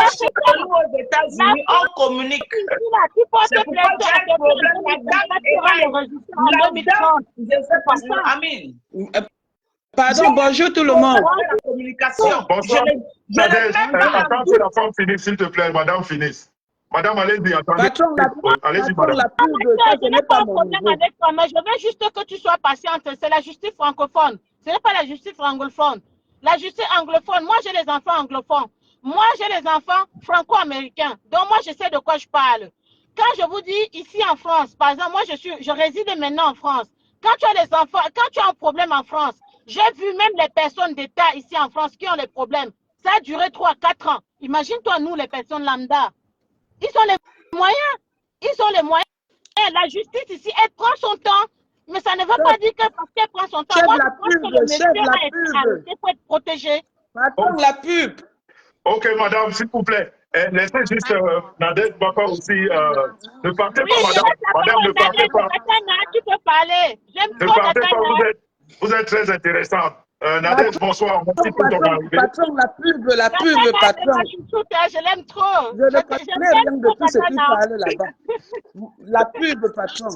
chez nous aux États-Unis, on communique. Tu portes C'est pourquoi j'ai un problème. La dame, je sais pas ça. Amine. Pardon, bonjour tout le monde. La communication. Bonsoir. Nadège, attends que la femme finisse, s'il te plaît, madame finisse. Madame, allez-y, attendez. Patron, Allez-y, madame. Je n'ai pas un problème avec toi, mais je veux juste que tu sois patiente. C'est la justice francophone. Ce n'est pas la justice anglophone. La justice anglophone, moi j'ai les enfants anglophones. Moi j'ai les enfants franco-américains. Donc moi je sais de quoi je parle. Quand je vous dis ici en France, par exemple, moi je réside maintenant en France. Quand tu as les enfants, quand tu as un problème en France, j'ai vu même les personnes d'État ici en France qui ont les problèmes. Ça a duré 3-4 ans. Imagine-toi nous les personnes lambda. Ils ont les moyens. Ils ont les moyens. La justice ici, elle prend son temps. Mais ça ne veut pas dire que parce qu'elle prend son temps. Moi, je pense que le monsieur a été arrêté pour être protégé. Patron, la pub. Ok, madame, s'il vous plaît. Laissez juste Nadège Bapa aussi. Ne partez pas, madame. Madame, ne partez pas. Tu peux parler. J'aime Ne trop partez pas, vous êtes très intéressante. Nadège, bonsoir. Merci pour ton arrivée. Patron, la pub, patron. Je l'aime trop. Je ne connais rien de tout ce qui parle là-bas. La pub, patron.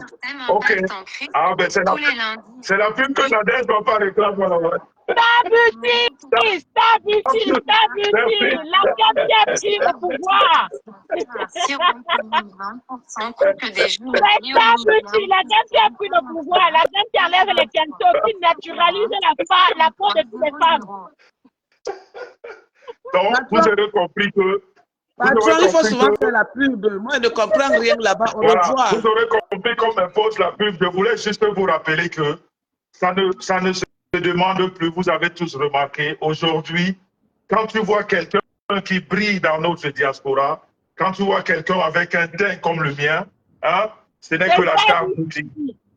Ok. Ah, ben c'est la pub que Nadège Bapa réclame. Stabilité. La capitale le pouvoir. La dame qui a pris le pouvoir, la dame qui enlève les cantos, qui naturalise la peau de toutes les femmes. Donc, vous avez compris que... Patron, il faut souvent faire la pub. Moi, je ne comprends rien là-bas. Au revoir. Vous aurez compris qu'on impose la pub. Je voulais juste vous rappeler que ça ne se demande plus. Vous avez tous remarqué, aujourd'hui, quand tu vois quelqu'un qui brille dans notre diaspora, quand tu vois quelqu'un avec un teint comme le mien, hein, ce n'est que la star beauty.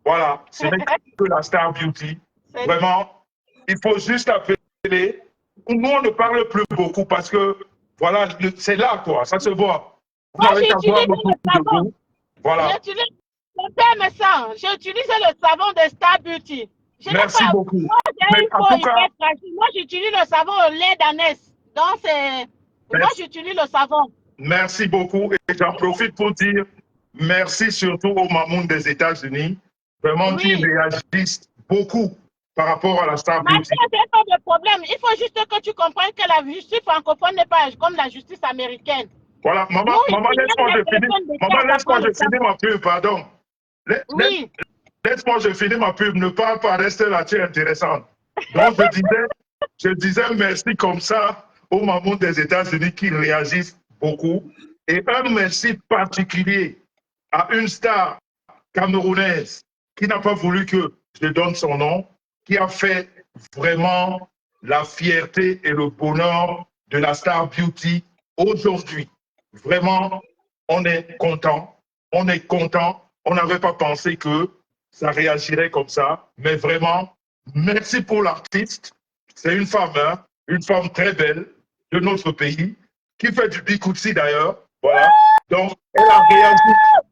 Voilà, ce n'est que la star beauty. Vraiment, il faut juste appeler. Nous, on ne parle plus beaucoup parce que, voilà, c'est là, quoi, ça se voit. Vous Moi, avez qu'à voir j'utilise le savon. Voilà. J'utilise le savon de Star Beauty. Merci beaucoup. Moi, j'utilise le savon au lait d'ânesse. Donc, moi, j'utilise le savon. Merci beaucoup. Et j'en profite pour dire merci surtout aux mamounes des États-Unis. Vraiment, qui réagissent beaucoup par rapport à la Star Beauty. Il n'y a pas de problème. Il faut juste que tu comprennes que la justice francophone n'est pas comme la justice américaine. Voilà, maman, laisse-moi je finis ma pub, pardon. Laisse-moi je finis ma pub, ne parle pas, reste là, tu es intéressante. Donc, je disais merci comme ça aux mamans des États-Unis qui réagissent beaucoup. Et un merci particulier à une star camerounaise qui n'a pas voulu que je donne son nom, qui a fait vraiment la fierté et le bonheur de la Star Beauty aujourd'hui. Vraiment, on est content. On est content. On n'avait pas pensé que ça réagirait comme ça. Mais vraiment, merci pour l'artiste. C'est une femme, hein, une femme très belle de notre pays, qui fait du bikutsi d'ailleurs. Voilà. Donc,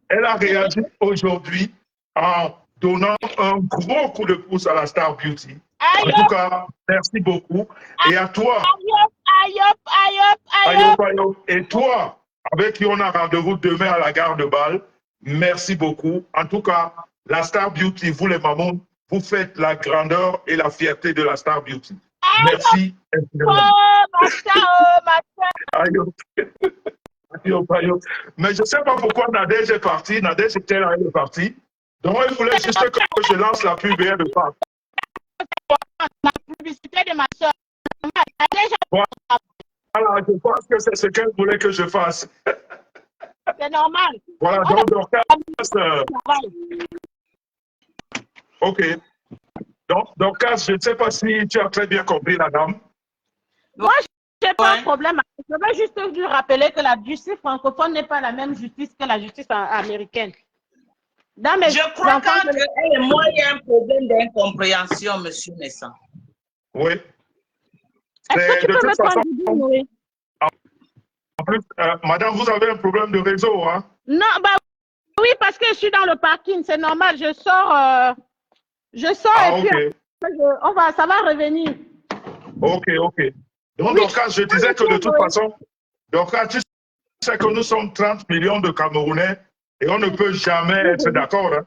elle a réagi aujourd'hui en donnant un gros coup de pouce à la Star Beauty. En tout cas, merci beaucoup. Et à toi, et toi, avec qui on a rendez-vous demain à la gare de Bâle, merci beaucoup. En tout cas, la Star Beauty, vous les mamans, vous faites la grandeur et la fierté de la Star Beauty. Merci. Mais je ne sais pas pourquoi Nadège est partie. Nadège était là, elle est partie. Donc, il voulait juste que je lance la pub et elle ne part. La publicité de ma soeur. Voilà, je pense que c'est ce qu'elle voulait que je fasse. C'est normal. Voilà, donc Dorcas. Ok. Donc, Dorcas, je ne sais pas si tu as très bien compris la dame. Moi, je n'ai pas de problème. Je veux juste lui rappeler que la justice francophone n'est pas la même justice que la justice américaine. Je crois qu'entre elle et moi, il y a un problème d'incompréhension, monsieur Messan. Oui. Est-ce que tu peux me prendre du bout, en plus, madame, vous avez un problème de réseau, hein? Non, bah oui, parce que je suis dans le parking, c'est normal. Je sors et puis ça va revenir. Ok. Donc, Dorcas, je disais que de toute façon, Dorcas, tu sais que nous sommes 30 millions de Camerounais et on ne peut jamais être d'accord. Hein.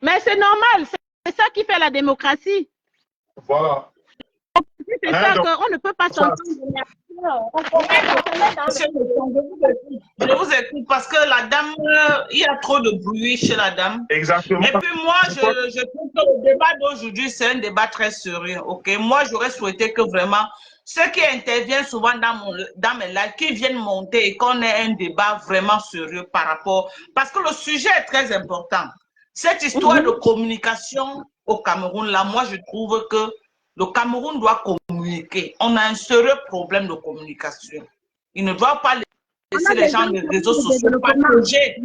Mais c'est normal, c'est ça qui fait la démocratie. Voilà. C'est ça qu'on ne peut pas s'entendre. Je vous écoute parce que la dame, il y a trop de bruit chez la dame. Exactement. Et puis moi, je trouve que le débat d'aujourd'hui, c'est un débat très sérieux. Ok, moi, j'aurais souhaité que vraiment ceux qui interviennent souvent dans mes lives, qui viennent monter et qu'on ait un débat vraiment sérieux par rapport. Parce que le sujet est très important. Cette histoire de communication au Cameroun, là, moi, je trouve que le Cameroun doit communiquer. On a un sérieux problème de communication. Il ne doit pas laisser les gens des réseaux sociaux partager.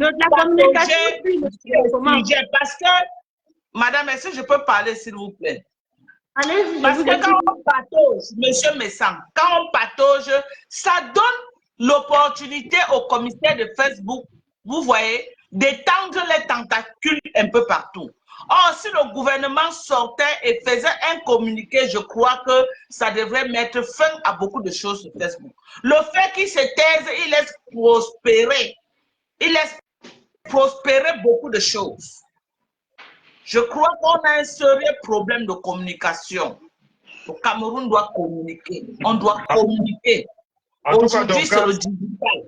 Parce que, madame, est-ce que je peux parler, s'il vous plaît? Allez, parce que quand on patauge, monsieur Messang, quand on patauge, ça donne l'opportunité aux commissaires de Facebook, vous voyez, d'étendre les tentacules un peu partout. Or, si le gouvernement sortait et faisait un communiqué, je crois que ça devrait mettre fin à beaucoup de choses sur Facebook. Le fait qu'il se taise, il laisse prospérer beaucoup de choses. Je crois qu'on a un sérieux problème de communication. Le Cameroun doit communiquer. On doit communiquer. Aujourd'hui, c'est le digital.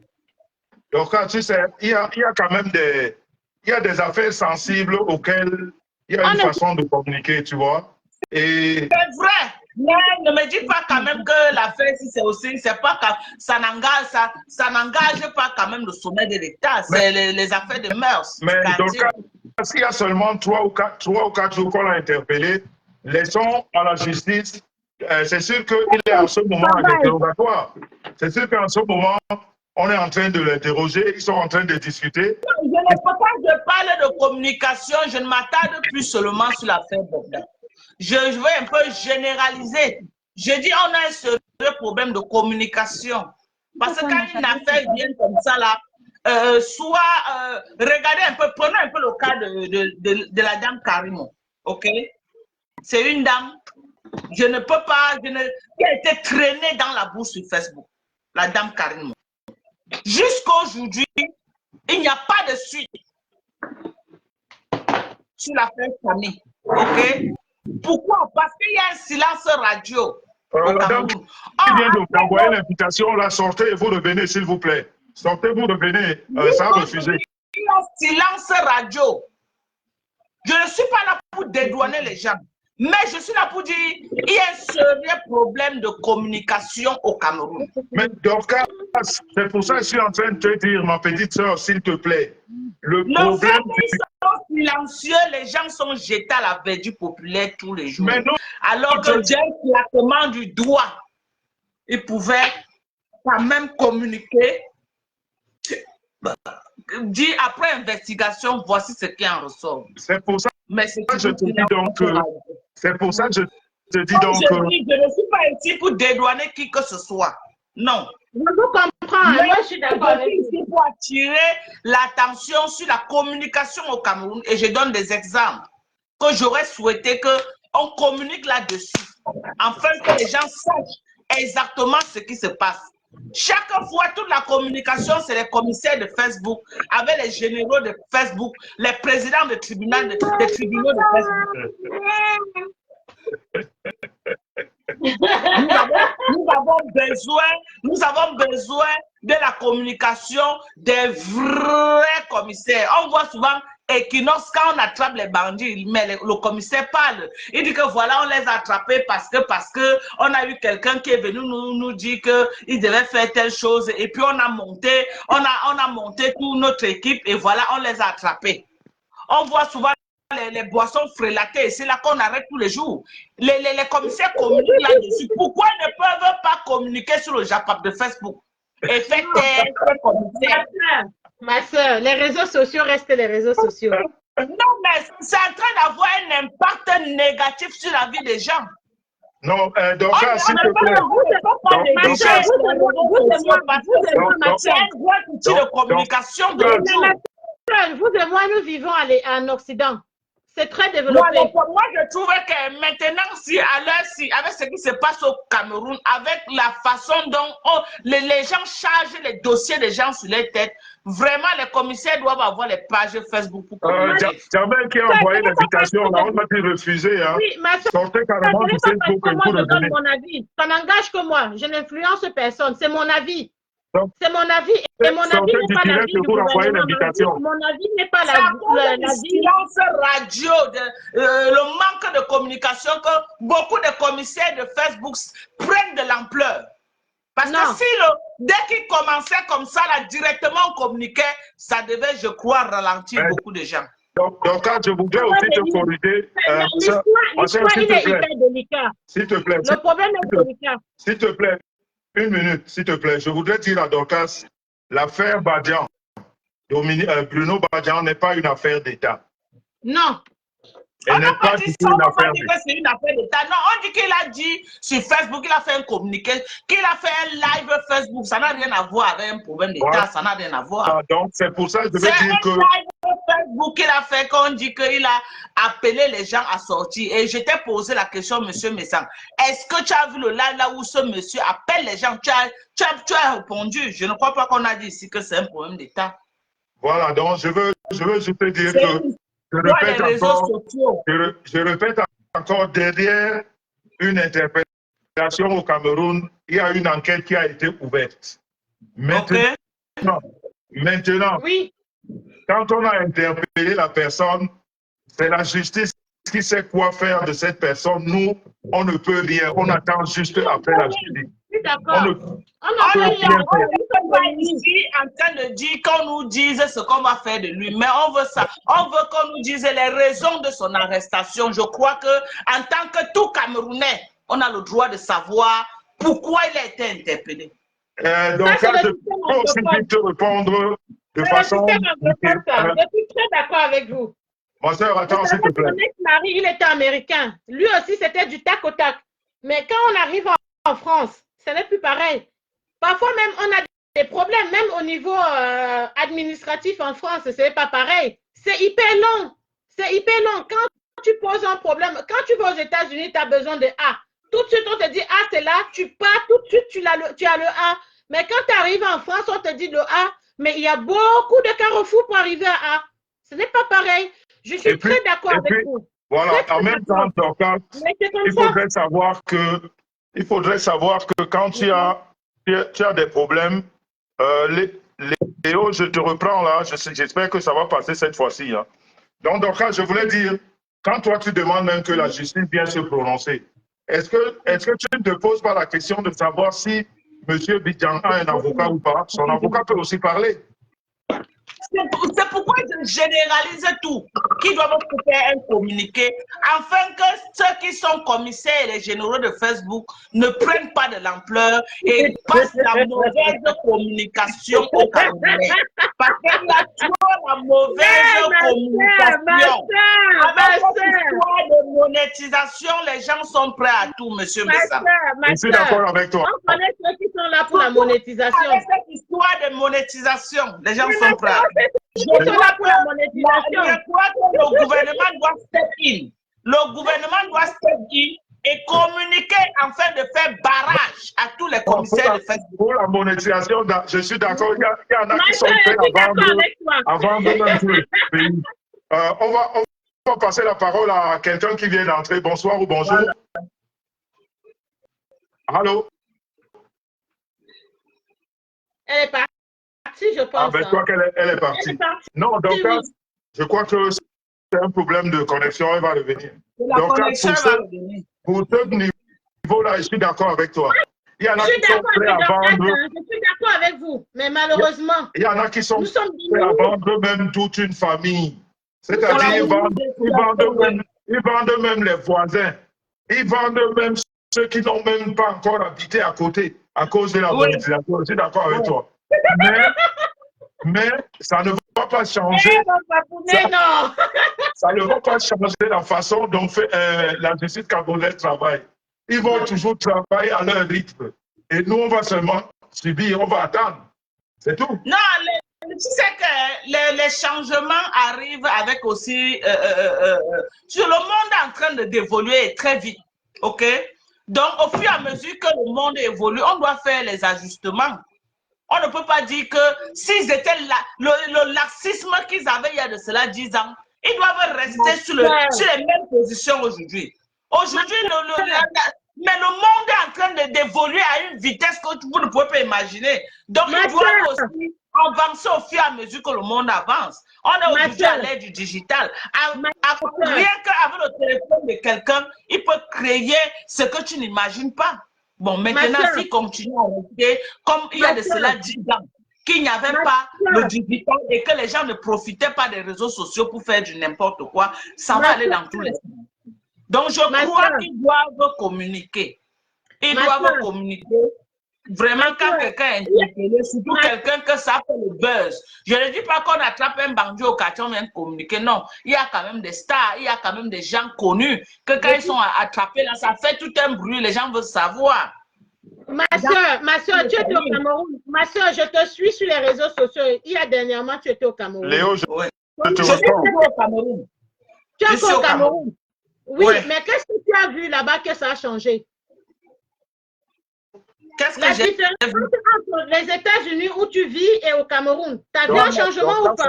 Donc, tu sais, il y a quand même des affaires sensibles auxquelles il y a une façon de communiquer, tu vois. C'est vrai. Mais ne me dis pas quand même que l'affaire, si c'est aussi, c'est pas ça n'engage pas quand même le sommet de l'État. C'est les affaires de mœurs. Mais donc, s'il y a seulement 3 ou 4 jours qu'on l'a interpellé, laissons à la justice. C'est sûr qu'il est en ce moment à l'interrogatoire. C'est sûr qu'en ce moment, on est en train de l'interroger, ils sont en train de discuter. Je ne peux pas je parle de communication, je ne m'attarde plus seulement sur l'affaire Bogdan. Je vais un peu généraliser. Je dis on a un sérieux problème de communication. Parce que quand une affaire vient comme ça là, regardez un peu, prenons un peu le cas de la dame Karimo. Ok? C'est une dame, qui a été traînée dans la bourse sur Facebook. La dame Karimo. Jusqu'à aujourd'hui, il n'y a pas de suite sur l'affaire famille. Ok? Pourquoi? Parce qu'il y a un silence radio. Madame, qui vient d'envoyer l'invitation, là, sortez et vous revenez, s'il vous plaît. Sortez, vous revenez, ça a refusé. Il y a un silence radio. Je ne suis pas là pour dédouaner les gens. Mais je suis là pour dire qu'il y a un sérieux problème de communication au Cameroun. Mais Dorcas, c'est pour ça que je suis en train de te dire, ma petite soeur, s'il te plaît. Le problème, ils sont silencieux, les gens sont jetés à la verdure populaire tous les jours. Mais non, alors que Dieu, la commande du doigt, il pouvait quand même communiquer. Dit après investigation, voici ce qui en ressort. C'est pour ça que je te dis donc. C'est pour ça que je te dis donc. Je ne suis pas ici pour dédouaner qui que ce soit. Non. Je vous comprends. Moi, je suis d'accord avec vous. Ici pour attirer l'attention sur la communication au Cameroun. Et je donne des exemples que j'aurais souhaité qu'on communique là-dessus. Afin que les gens sachent exactement ce qui se passe. Chaque fois, toute la communication, c'est les commissaires de Facebook, avec les généraux de Facebook, les présidents des tribunaux de Facebook. Nous avons besoin de la communication des vrais commissaires. On voit souvent Equinox, quand on attrape les bandits, mais le commissaire parle. Il dit que voilà, on les a attrapés parce que on a eu quelqu'un qui est venu nous dire qu'il devait faire telle chose. Et puis on a monté toute notre équipe et voilà, on les a attrapés. On voit souvent les boissons frélatées, c'est là qu'on arrête tous les jours. Les commissaires communiquent là-dessus. Pourquoi ils ne peuvent pas communiquer sur le Japap de Facebook et faire des commissaires? Ma soeur, les réseaux sociaux restent les réseaux sociaux. Non, mais c'est en train d'avoir un impact négatif sur la vie des gens. Non, Dorcas, s'il te plaît. C'est un gros outil de communication. Vous et moi, nous vivons en Occident. C'est très développé. Moi, je trouve que maintenant, avec ce qui se passe au Cameroun, avec la façon dont les gens chargent les dossiers des gens sur les têtes, vraiment, les commissaires doivent avoir les pages Facebook pour communiquer. Jamel qui a envoyé l'invitation, là, on va te refuser. Hein. Oui, ma soeur, sortez carrément du Facebook moi, pour je donne revenir. mon avis. Ça n'engage que moi. Je n'influence personne. C'est mon avis. C'est mon avis. Et mon avis n'est pas l'avis du gouvernement. Mon avis n'est pas l'avis. Silence radio, le manque de communication que beaucoup de commissaires de Facebook prennent de l'ampleur. Parce que si dès qu'ils commençaient comme ça, là, directement communiquer, ça devait, je crois, ralentir beaucoup de gens. Donc, quand je voudrais aussi te corriger, l'histoire, il est hyper délicat. S'il te plaît. Le problème est délicat. S'il te plaît, une minute, s'il te plaît. Je voudrais dire à Dorcas, l'affaire Badian, Bruno Badian n'est pas une affaire d'État. Non. On n'a pas dit ça, on n'a pas dit que c'est une affaire d'État. Non, on dit qu'il a dit sur Facebook, qu'il a fait un communiqué, qu'il a fait un live Facebook. Ça n'a rien à voir avec un problème d'État, ça n'a rien à voir. Donc, c'est pour ça que je veux dire que... C'est un live Facebook qu'il a fait qu'on dit qu'il a appelé les gens à sortir. Et je t'ai posé la question, monsieur Messang. Est-ce que tu as vu le live là où ce monsieur appelle les gens? Tu as répondu. Je ne crois pas qu'on a dit ici que c'est un problème d'État. Voilà, donc je veux juste te dire que... Je répète encore, derrière une interpellation au Cameroun, il y a une enquête qui a été ouverte. Maintenant, oui. Quand on a interpellé la personne, c'est la justice qui sait quoi faire de cette personne. Nous, on ne peut rien. On attend juste après la justice. D'accord. On est pas ici en train de dire qu'on nous dise ce qu'on va faire de lui, mais on veut ça. On veut qu'on nous dise les raisons de son arrestation. Je crois que en tant que tout Camerounais, on a le droit de savoir pourquoi il a été interpellé. Donc, je peux aussi vite te répondre de façon... Je suis très d'accord avec vous. Ma soeur, attends, s'il te plaît. Mon ex-mari, il était américain. Lui aussi, c'était du tac au tac. Mais quand on arrive en France, ce n'est plus pareil. Parfois même, on a des problèmes, même au niveau administratif en France, ce n'est pas pareil. C'est hyper long. C'est hyper long. Quand tu poses un problème, quand tu vas aux États-Unis, tu as besoin de A. Tout de suite, on te dit A, c'est là. Tu pars, tout de suite, tu as le A. Mais quand tu arrives en France, on te dit le A. Mais il y a beaucoup de carrefours pour arriver à A. Ce n'est pas pareil. Je suis très d'accord avec vous. Voilà, en même temps, il faudrait savoir que quand tu as des problèmes, Léo, je te reprends là, j'espère que ça va passer cette fois-ci. Hein. Donc, dans le cas, je voulais dire, quand toi tu demandes même que la justice vienne se prononcer, est-ce que tu ne te poses pas la question de savoir si M. Bidjan a un avocat ou pas? Son avocat peut aussi parler. C'est pourquoi je généralise tout, qui doivent faire un communiqué, afin que ceux qui sont commissaires et les généraux de Facebook ne prennent pas de l'ampleur et passent la mauvaise communication au Camerounais. Parce qu'il y a trop la mauvaise communication. Avec cette histoire de monétisation, les gens sont prêts à tout, monsieur Messa. Je suis d'accord avec toi. On connaît ceux qui sont là pour la monétisation. Avec cette histoire de monétisation, les gens sont prêts à tout. Je crois que le gouvernement doit step in. Le gouvernement doit step in et communiquer afin de faire barrage à tous les commissaires de Facebook. Pour la monétisation, je suis d'accord. Il y en a qui sont prêts avant de même tout le pays. On va passer la parole à quelqu'un qui vient d'entrer. Bonsoir ou bonjour. Allô? Elle est partie, je pense. Ah ben, je crois qu'elle est partie. Non, donc, je crois que c'est un problème de connexion, elle va revenir. Donc, pour ce niveau-là, je suis d'accord avec toi. Il y en a qui sont prêts à vendre. Je suis d'accord avec vous, mais malheureusement, il y en a qui sont prêts à vendre même toute une famille. C'est-à-dire, ils vendent même les voisins. Ils vendent même ceux qui n'ont même pas encore habité à côté à cause de la monétisation. Je suis d'accord avec toi. Mais ça ne va pas changer. Ça ne va pas changer la façon dont la justice camerounaise travaille. Ils vont toujours travailler à leur rythme. Et nous, on va seulement subir, on va attendre. C'est tout. Non, tu sais que les changements arrivent avec aussi... sur le monde en train d'évoluer très vite, ok? Donc, au fur et à mesure que le monde évolue, on doit faire les ajustements. On ne peut pas dire que s'ils étaient là, le laxisme qu'ils avaient il y a de cela 10 ans, ils doivent rester sur les mêmes positions aujourd'hui. Aujourd'hui, mais le monde est en train d'évoluer à une vitesse que vous ne pouvez pas imaginer. Donc, ils doivent aussi avancer au fur et à mesure que le monde avance. On est aujourd'hui à l'ère du digital. Rien qu'avec le téléphone de quelqu'un, il peut créer ce que tu n'imagines pas. Bon, maintenant, s'il continue à rester comme il y a de cela 10 ans, qu'il n'y avait pas le digital et que les gens ne profitaient pas des réseaux sociaux pour faire du n'importe quoi, ça va aller dans tous les sens. Donc, je crois qu'ils doivent communiquer. Ils doivent communiquer. Vraiment, quand quelqu'un est interpellé, surtout quelqu'un que ça fait le buzz. Je ne dis pas qu'on attrape un bandit au quartier, on vient de communiquer. Non, il y a quand même des stars, il y a quand même des gens connus que quand ils sont attrapés, là, ça fait tout un bruit, les gens veulent savoir. Ma soeur, tu étais au Cameroun. Ma soeur, je te suis sur les réseaux sociaux. Il y a dernièrement, tu étais au Cameroun. Léo, je te suis au Cameroun. Tu es encore au Cameroun? Oui, mais qu'est-ce que tu as vu là-bas que ça a changé? Qu'est-ce que j'ai vu entre les États-Unis où tu vis et au Cameroun? Tu as vu un changement ou pas?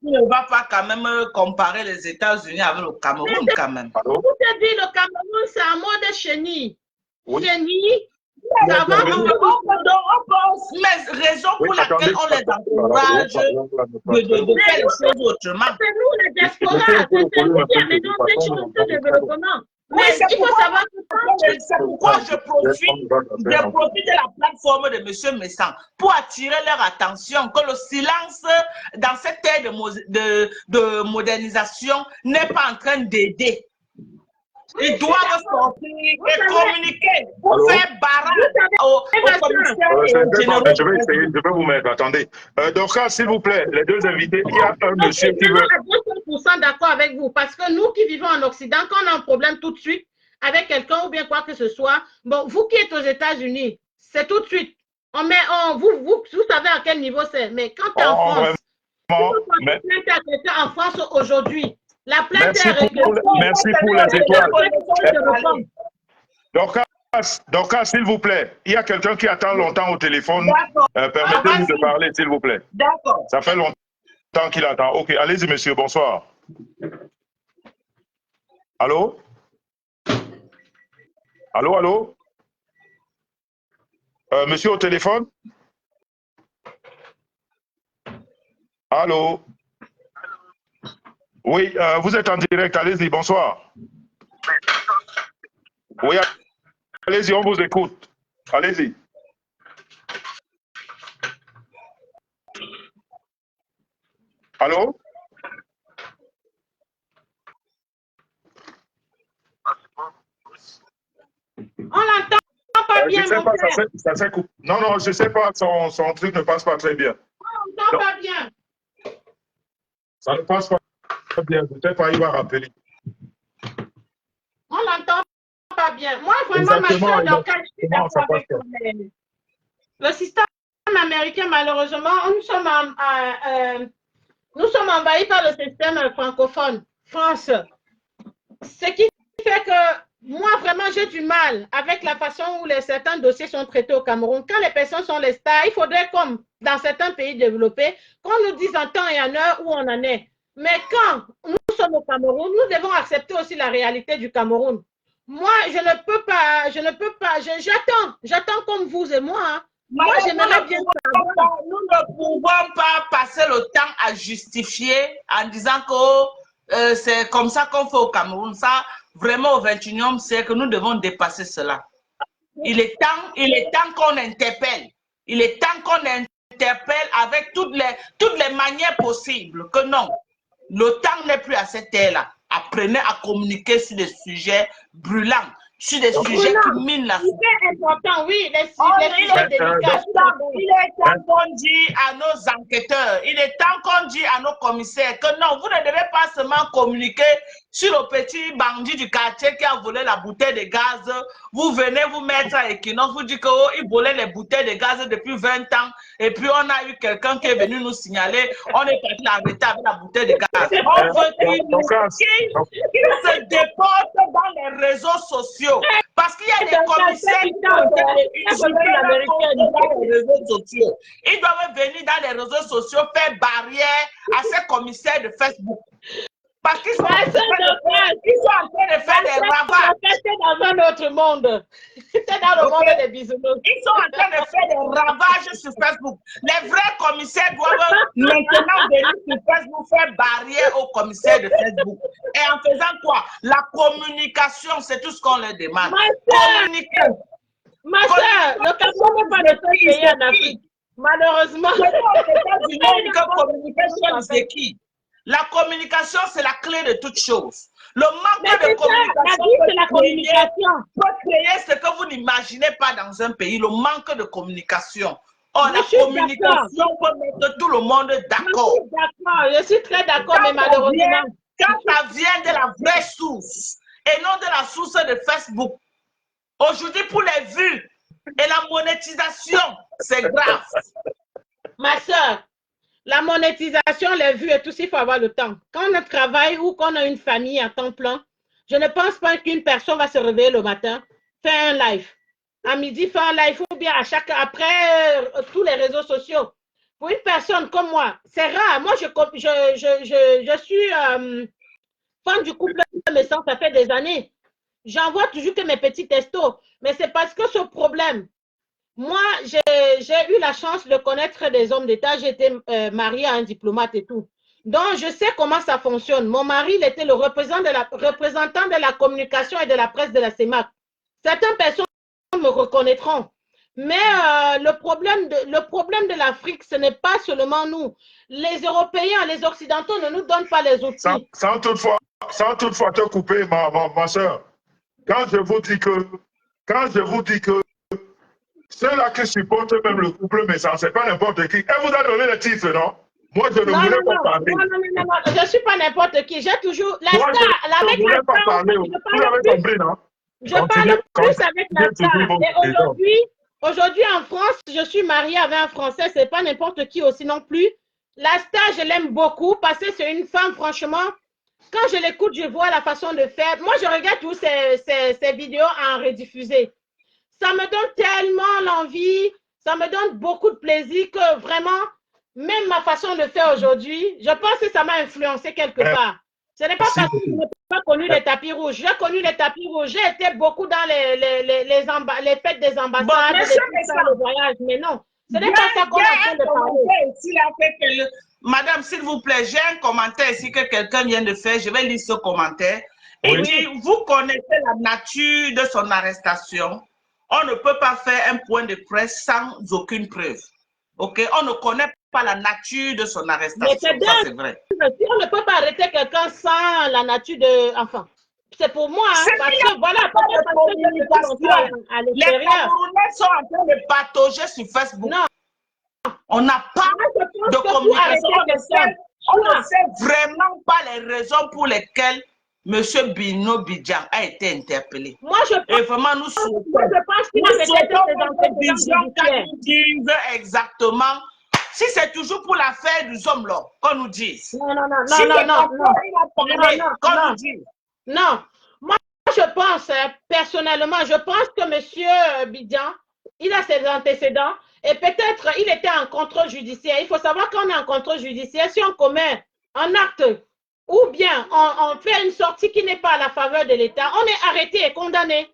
Tu ne vas pas quand même comparer les États-Unis avec le Cameroun quand même. Vous te dit le Cameroun, c'est un mode chenille. Chenille. Ça va, mais raison pour laquelle on les encourage de faire les choses autrement. C'est nous, la diaspora, c'est nous qui amenons ces choses de développement. Mais il faut savoir que c'est pourquoi je profite de la plateforme de M. Messan pour attirer leur attention que le silence dans cette ère de modernisation n'est pas en train d'aider. Ils doivent sortir et communiquer pour faire barrage aux commissaires. Je vais vous mettre, attendez. Dorcas, s'il vous plaît, les deux invités, il y a un monsieur qui veut... Je suis d'accord avec vous, parce que nous qui vivons en Occident, quand on a un problème tout de suite avec quelqu'un ou bien quoi que ce soit, bon, vous qui êtes aux États-Unis, c'est tout de suite. Vous savez à quel niveau c'est, mais quand tu es en France, en France aujourd'hui, la plainte est réglée. Merci pour les étoiles. Dorcas, s'il vous plaît, il y a quelqu'un qui attend longtemps au téléphone. Permettez-nous de parler, s'il vous plaît. D'accord. Ça fait longtemps qu'il attend. Ok, allez-y, monsieur, bonsoir. Allô? Allô? Monsieur au téléphone? Allô? Oui, vous êtes en direct, allez-y, bonsoir. Oui, allez-y, on vous écoute. Allez-y. Allô? On l'entend pas bien, mon frère. Ça coupe. Non, je ne sais pas, son truc ne passe pas très bien. On l'entend pas bien. Ça ne passe pas bien, peut-être pas, il va rappeler. On l'entend pas bien. Moi, vraiment, ma soeur, donc, je suis d'accord avec le système américain, malheureusement, nous sommes envahis par le système francophone, France. Ce qui fait que moi, vraiment, j'ai du mal avec la façon où certains dossiers sont traités au Cameroun. Quand les personnes sont les stars, il faudrait, comme dans certains pays développés, qu'on nous dise en temps et en heure où on en est. Mais quand nous sommes au Cameroun, nous devons accepter aussi la réalité du Cameroun. Moi, je ne peux pas, j'attends comme vous et moi. Hein. Moi, j'aimerais bien savoir. Nous ne pouvons pas passer le temps à justifier en disant que c'est comme ça qu'on fait au Cameroun. Ça, vraiment, au 21e siècle, nous devons dépasser cela. Il est temps qu'on interpelle. Il est temps qu'on interpelle avec toutes les manières possibles. Que non, le temps n'est plus à cette ère-là. Apprenez à communiquer sur des sujets brûlants, sur des sujets qui minent la société. C'est important, oui, les sujets délicats. Il est temps qu'on dit à nos enquêteurs, il est temps qu'on dit à nos commissaires que non, vous ne devez pas seulement communiquer sur le petit bandit du quartier qui a volé la bouteille de gaz, vous venez vous mettre à Equinox, vous dites qu'il volait les bouteilles de gaz depuis 20 ans, et puis on a eu quelqu'un qui est venu nous signaler, on est parti l'arrêter avec la bouteille de gaz. On veut qu'il se déporte dans les réseaux sociaux, parce qu'il y a des commissaires qui ont dans les réseaux sociaux. Ils doivent venir dans les réseaux sociaux faire barrière à ces commissaires de Facebook. Parce qu'ils sont, en train de faire des ravages. C'est dans un autre monde. C'est dans le monde des bisounours. Ils sont en train de faire des ravages sur Facebook. Les vrais commissaires doivent maintenant venir sur Facebook faire barrière aux commissaires de Facebook. Et en faisant quoi? La communication, c'est tout ce qu'on leur demande. Communiquer. Ma soeur, le Cameroun n'est pas le seul pays en Afrique. Malheureusement. C'est qui? La communication, c'est la clé de toute chose. Le manque de communication peut créer ce que vous n'imaginez pas dans un pays, le manque de communication. Oh, la communication peut mettre tout le monde d'accord. Je suis très d'accord, mais malheureusement. Quand ça vient de la vraie source et non de la source de Facebook, aujourd'hui, pour les vues et la monétisation, c'est grave. Ma soeur, la monétisation, les vues et tout, il faut avoir le temps. Quand on travaille ou qu'on a une famille à temps plein, je ne pense pas qu'une personne va se réveiller le matin, faire un live. À midi, faire un live ou bien après tous les réseaux sociaux. Pour une personne comme moi, c'est rare. Moi, je suis fan du couple mais ça fait des années. J'envoie toujours que mes petits textos. Mais c'est parce que ce problème, moi, j'ai eu la chance de connaître des hommes d'État. J'étais mariée à un diplomate et tout. Donc, je sais comment ça fonctionne. Mon mari, il était le représentant de la communication et de la presse de la CEMAC. Certaines personnes me reconnaîtront. Mais le problème de l'Afrique, ce n'est pas seulement nous. Les Européens, les Occidentaux ne nous donnent pas les outils. Sans toutefois te couper, ma soeur, quand je vous dis que ceux-là qui supportent même le couple Messens, ce n'est pas n'importe qui. Elle vous a donné le titre, non? Moi, je ne voulais pas parler. Non, je ne suis pas n'importe qui. J'ai toujours... La star, je ne voulais pas parler. Vous l'avez compris, non? Je parle plus avec la star. Et aujourd'hui, en France, je suis mariée avec un Français. Ce n'est pas n'importe qui aussi non plus. La star, je l'aime beaucoup parce que c'est une femme, franchement... Quand je l'écoute, je vois la façon de faire. Moi, je regarde tous ces vidéos en rediffusé. Ça me donne tellement l'envie, ça me donne beaucoup de plaisir que vraiment, même ma façon de faire aujourd'hui, je pense que ça m'a influencé quelque part. Ce n'est pas parce que je n'ai pas connu les tapis rouges. J'ai connu les tapis rouges. J'ai été beaucoup dans les fêtes des ambassades, les voyages, mais non. Ce n'est pas ça qu'on a besoin de parler. Madame, s'il vous plaît, j'ai un commentaire ici que quelqu'un vient de faire. Je vais lire ce commentaire. Il dit, vous connaissez la nature de son arrestation. On ne peut pas faire un point de presse sans aucune preuve. OK? On ne connaît pas la nature de son arrestation. Ça, c'est vrai. On ne peut pas arrêter quelqu'un sans la nature de... Enfin, c'est pour moi. Hein, parce que voilà, les Camerounais sont en train de patauger sur Facebook. Non. On n'a pas de communication. On ne sait vraiment pas les raisons pour lesquelles M. Bino Bidjan a été interpellé. Moi, je pense, et vraiment, nous souhaitons nous disent exactement. Si c'est toujours pour l'affaire du homme là, qu'on nous dise. Non. Moi, je pense, personnellement, je pense que M. Bidjan, il a ses antécédents. Et peut-être il était en contrôle judiciaire. Il faut savoir qu'on est en contrôle judiciaire. Si on commet un acte ou bien on fait une sortie qui n'est pas à la faveur de l'État, on est arrêté et condamné.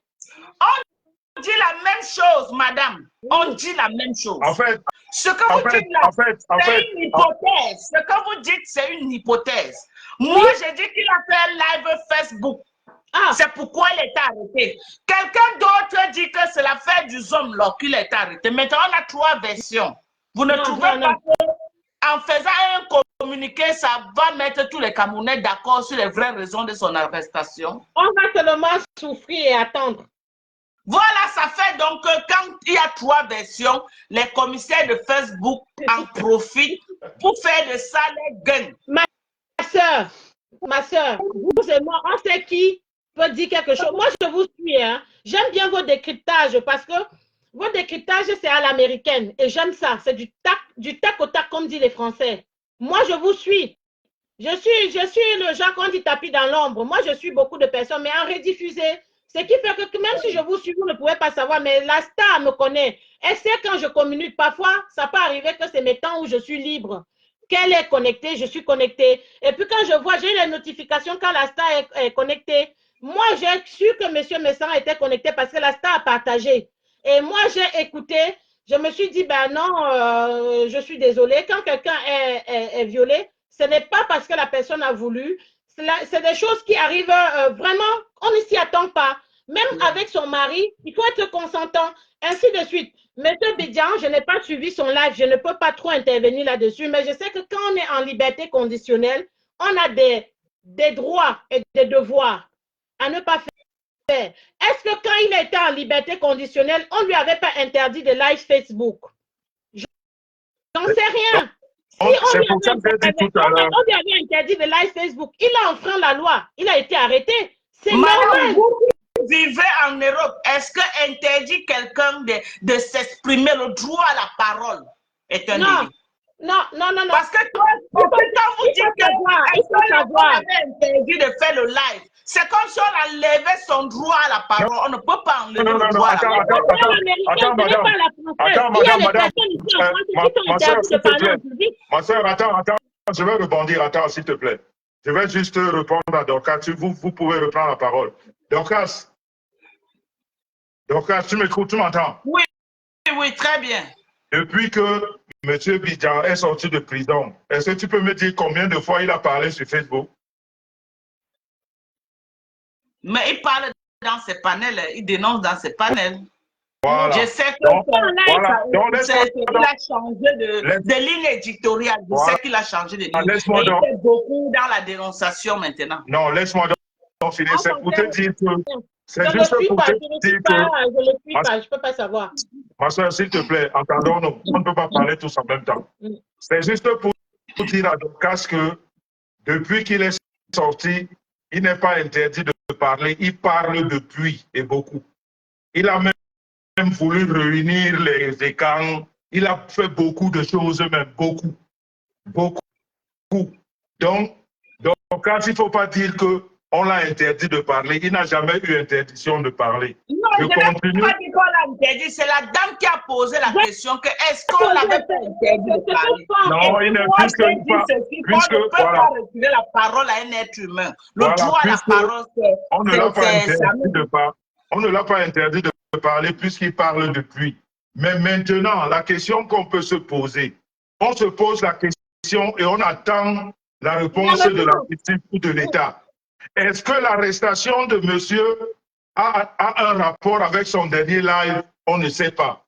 On dit la même chose, madame. On dit la même chose. En fait, ce que vous dites là, c'est une hypothèse. Ce que vous dites, c'est une hypothèse. Moi, j'ai dit qu'il a fait un live Facebook. C'est pourquoi il est arrêté. Quelqu'un d'autre dit que c'est l'affaire du homme là qu'il est arrêté. Maintenant, on a 3 versions. Vous ne trouvez pas qu'en faisant un communiqué, ça va mettre tous les Camerounais d'accord sur les vraies raisons de son arrestation? On va seulement souffrir et attendre. Voilà, ça fait donc que quand il y a 3 versions, les commissaires de Facebook en profitent pour faire de ça les gains. Ma soeur, ma soeur, vous et moi, on sait qui peut dire quelque chose. Moi, je vous suis. Hein. J'aime bien vos décryptages parce que vos décryptages, c'est à l'américaine. Et j'aime ça. C'est du tac au tac, comme disent les Français. Moi, je vous suis. Je suis le genre qu'on dit tapis dans l'ombre. Moi, je suis beaucoup de personnes, mais en rediffusé. Ce qui fait que même si je vous suis, vous ne pouvez pas savoir, mais la star me connaît. Elle sait quand je communique. Parfois, ça peut arriver que c'est mes temps où je suis libre. Qu'elle est connectée, je suis connectée. Et puis quand je vois, j'ai les notifications quand la star est connectée. Moi, j'ai su que M. Messan était connecté parce que la star a partagé. Et moi, j'ai écouté. Je me suis dit, ben non, je suis désolée. Quand quelqu'un est violé, ce n'est pas parce que la personne a voulu. C'est des choses qui arrivent vraiment, on ne s'y attend pas. Même avec son mari, il faut être consentant, ainsi de suite. Monsieur Bédian, je n'ai pas suivi son live, je ne peux pas trop intervenir là-dessus, mais je sais que quand on est en liberté conditionnelle, on a des droits et des devoirs à ne pas faire. Est-ce que quand il était en liberté conditionnelle, on ne lui avait pas interdit de live Facebook? J'en sais rien. Si on lui avait interdit de live Facebook, il a enfreint la loi, il a été arrêté. C'est normal. Vous vivez en Europe, est-ce que interdit quelqu'un de s'exprimer, le droit à la parole est un délit? Non. Parce que quand vous dites qu'on avait interdit de faire le live, c'est comme si on enlevait son droit à la parole. On ne peut pas enlever le droit à la parole. Ma soeur, attends, je vais rebondir, attends, s'il te plaît. Je vais juste répondre à Dorcas. Vous pouvez reprendre la parole. Dorcas, tu m'écoutes, tu m'entends? Oui, très bien. Depuis que M. Bidjan est sorti de prison, est-ce que tu peux me dire combien de fois il a parlé sur Facebook? Mais il parle dans ses panels, il dénonce dans ses panels. Voilà. Je sais que il a changé de ligne éditoriale. Je sais qu'il a changé de ligne. Mais il fait beaucoup dans la dénonciation maintenant. Non, laisse-moi donc finir. C'est pour te dire que... C'est juste pour te dire que... Je ne peux pas savoir. Ma soeur, s'il te plaît, entendons-nous. On ne peut pas parler tous en même temps. C'est juste pour dire à Dorcas que depuis qu'il est sorti, il n'est pas interdit de parler. Il parle depuis et beaucoup. Il a même voulu réunir les écrans. Il a fait beaucoup de choses, même beaucoup. Donc quand il ne faut pas dire qu'on l'a interdit de parler, il n'a jamais eu interdiction de parler. Non, je n'ai pas dit qu'on l'a interdit. C'est la dame qui a posé la question que est-ce qu'on l'avait pas interdit de parler? Non, il n'est plus que... On ne peut pas retirer la parole à un être humain. Le droit à la parole, c'est... On ne l'a pas interdit de parler puisqu'il parle depuis. Mais maintenant, la question qu'on peut se poser, on se pose la question et on attend la réponse de la justice ou de l'État. Est-ce que l'arrestation de monsieur a un rapport avec son dernier live? On ne sait pas.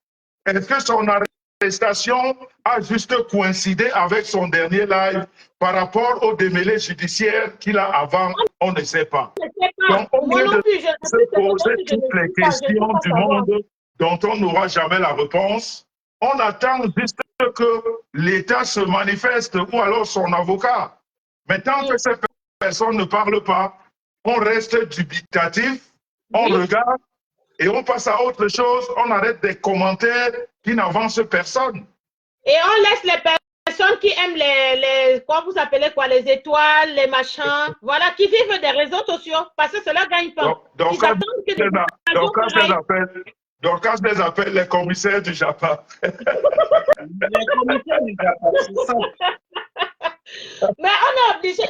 Est-ce que son arrestation a juste coïncidé avec son dernier live par rapport au démêlé judiciaire qu'il a avant? On ne sait pas. Donc, on vient de se poser toutes les questions du monde dont on n'aura jamais la réponse. On attend juste que l'État se manifeste ou alors son avocat. Mais tant que ces personnes ne parlent pas, on reste dubitatif, on regarde et on passe à autre chose, on arrête des commentaires qui n'avancent personne. Et on laisse les personnes qui aiment quoi vous appelez quoi, les étoiles, les machins, voilà, qui vivent des réseaux sociaux, parce que cela gagne pas. Donc, les appelle les commissaires du Japon. Les commissaires du Japon, c'est ça. Mais on est obligé,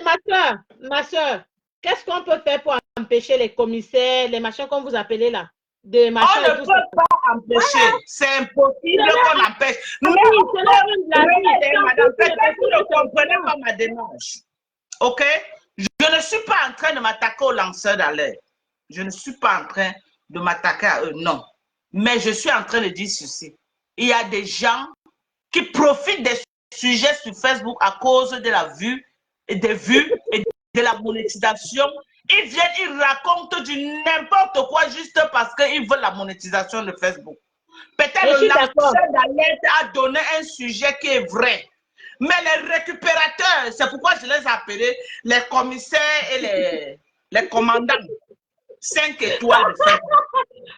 ma soeur, qu'est-ce qu'on peut faire pour empêcher les commissaires, les machins qu'on vous appelez là? On ne peut pas empêcher. C'est impossible qu'on empêche. Madame, peut-être que vous ne comprenez pas ma démarche. OK? Je ne suis pas en train de m'attaquer aux lanceurs d'alerte. Je ne suis pas en train de m'attaquer à eux, non. Mais je suis en train de dire ceci. Il y a des gens qui profitent des sujets sur Facebook à cause de la vue et des vues et de la monétisation. Ils viennent, ils racontent du n'importe quoi juste parce qu'ils veulent la monétisation de Facebook. Peut-être le lanceur d'alerte a donné un sujet qui est vrai. Mais les récupérateurs, c'est pourquoi je les ai appelés les commissaires et les commandants. 5 étoiles de fête.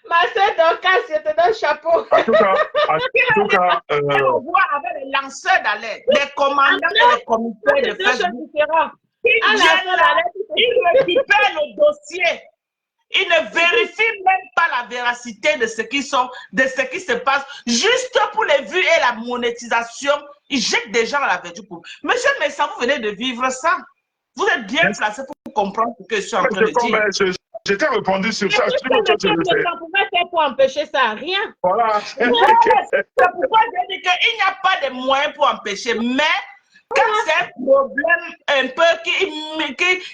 Ma soeur Dorcas, je te donne chapeau. En tout cas, on voit avec les lanceurs d'alerte, les commandants et les commissaires de Facebook. Ils récupèrent le dossier. Ils ne vérifient même pas la véracité de ce qui se passe. Juste pour les vues et la monétisation, ils jettent des gens à la vertu. Monsieur Messa, vous venez de vivre ça. Vous êtes bien placé pour comprendre ce que je suis en train de dire. Je t'ai répondu sur ça. Qu'est-ce qu'on pouvait faire pour empêcher ça? Rien. Voilà. C'est pourquoi je dis qu'il n'y a pas de moyens pour empêcher. Mais quand c'est un problème un peu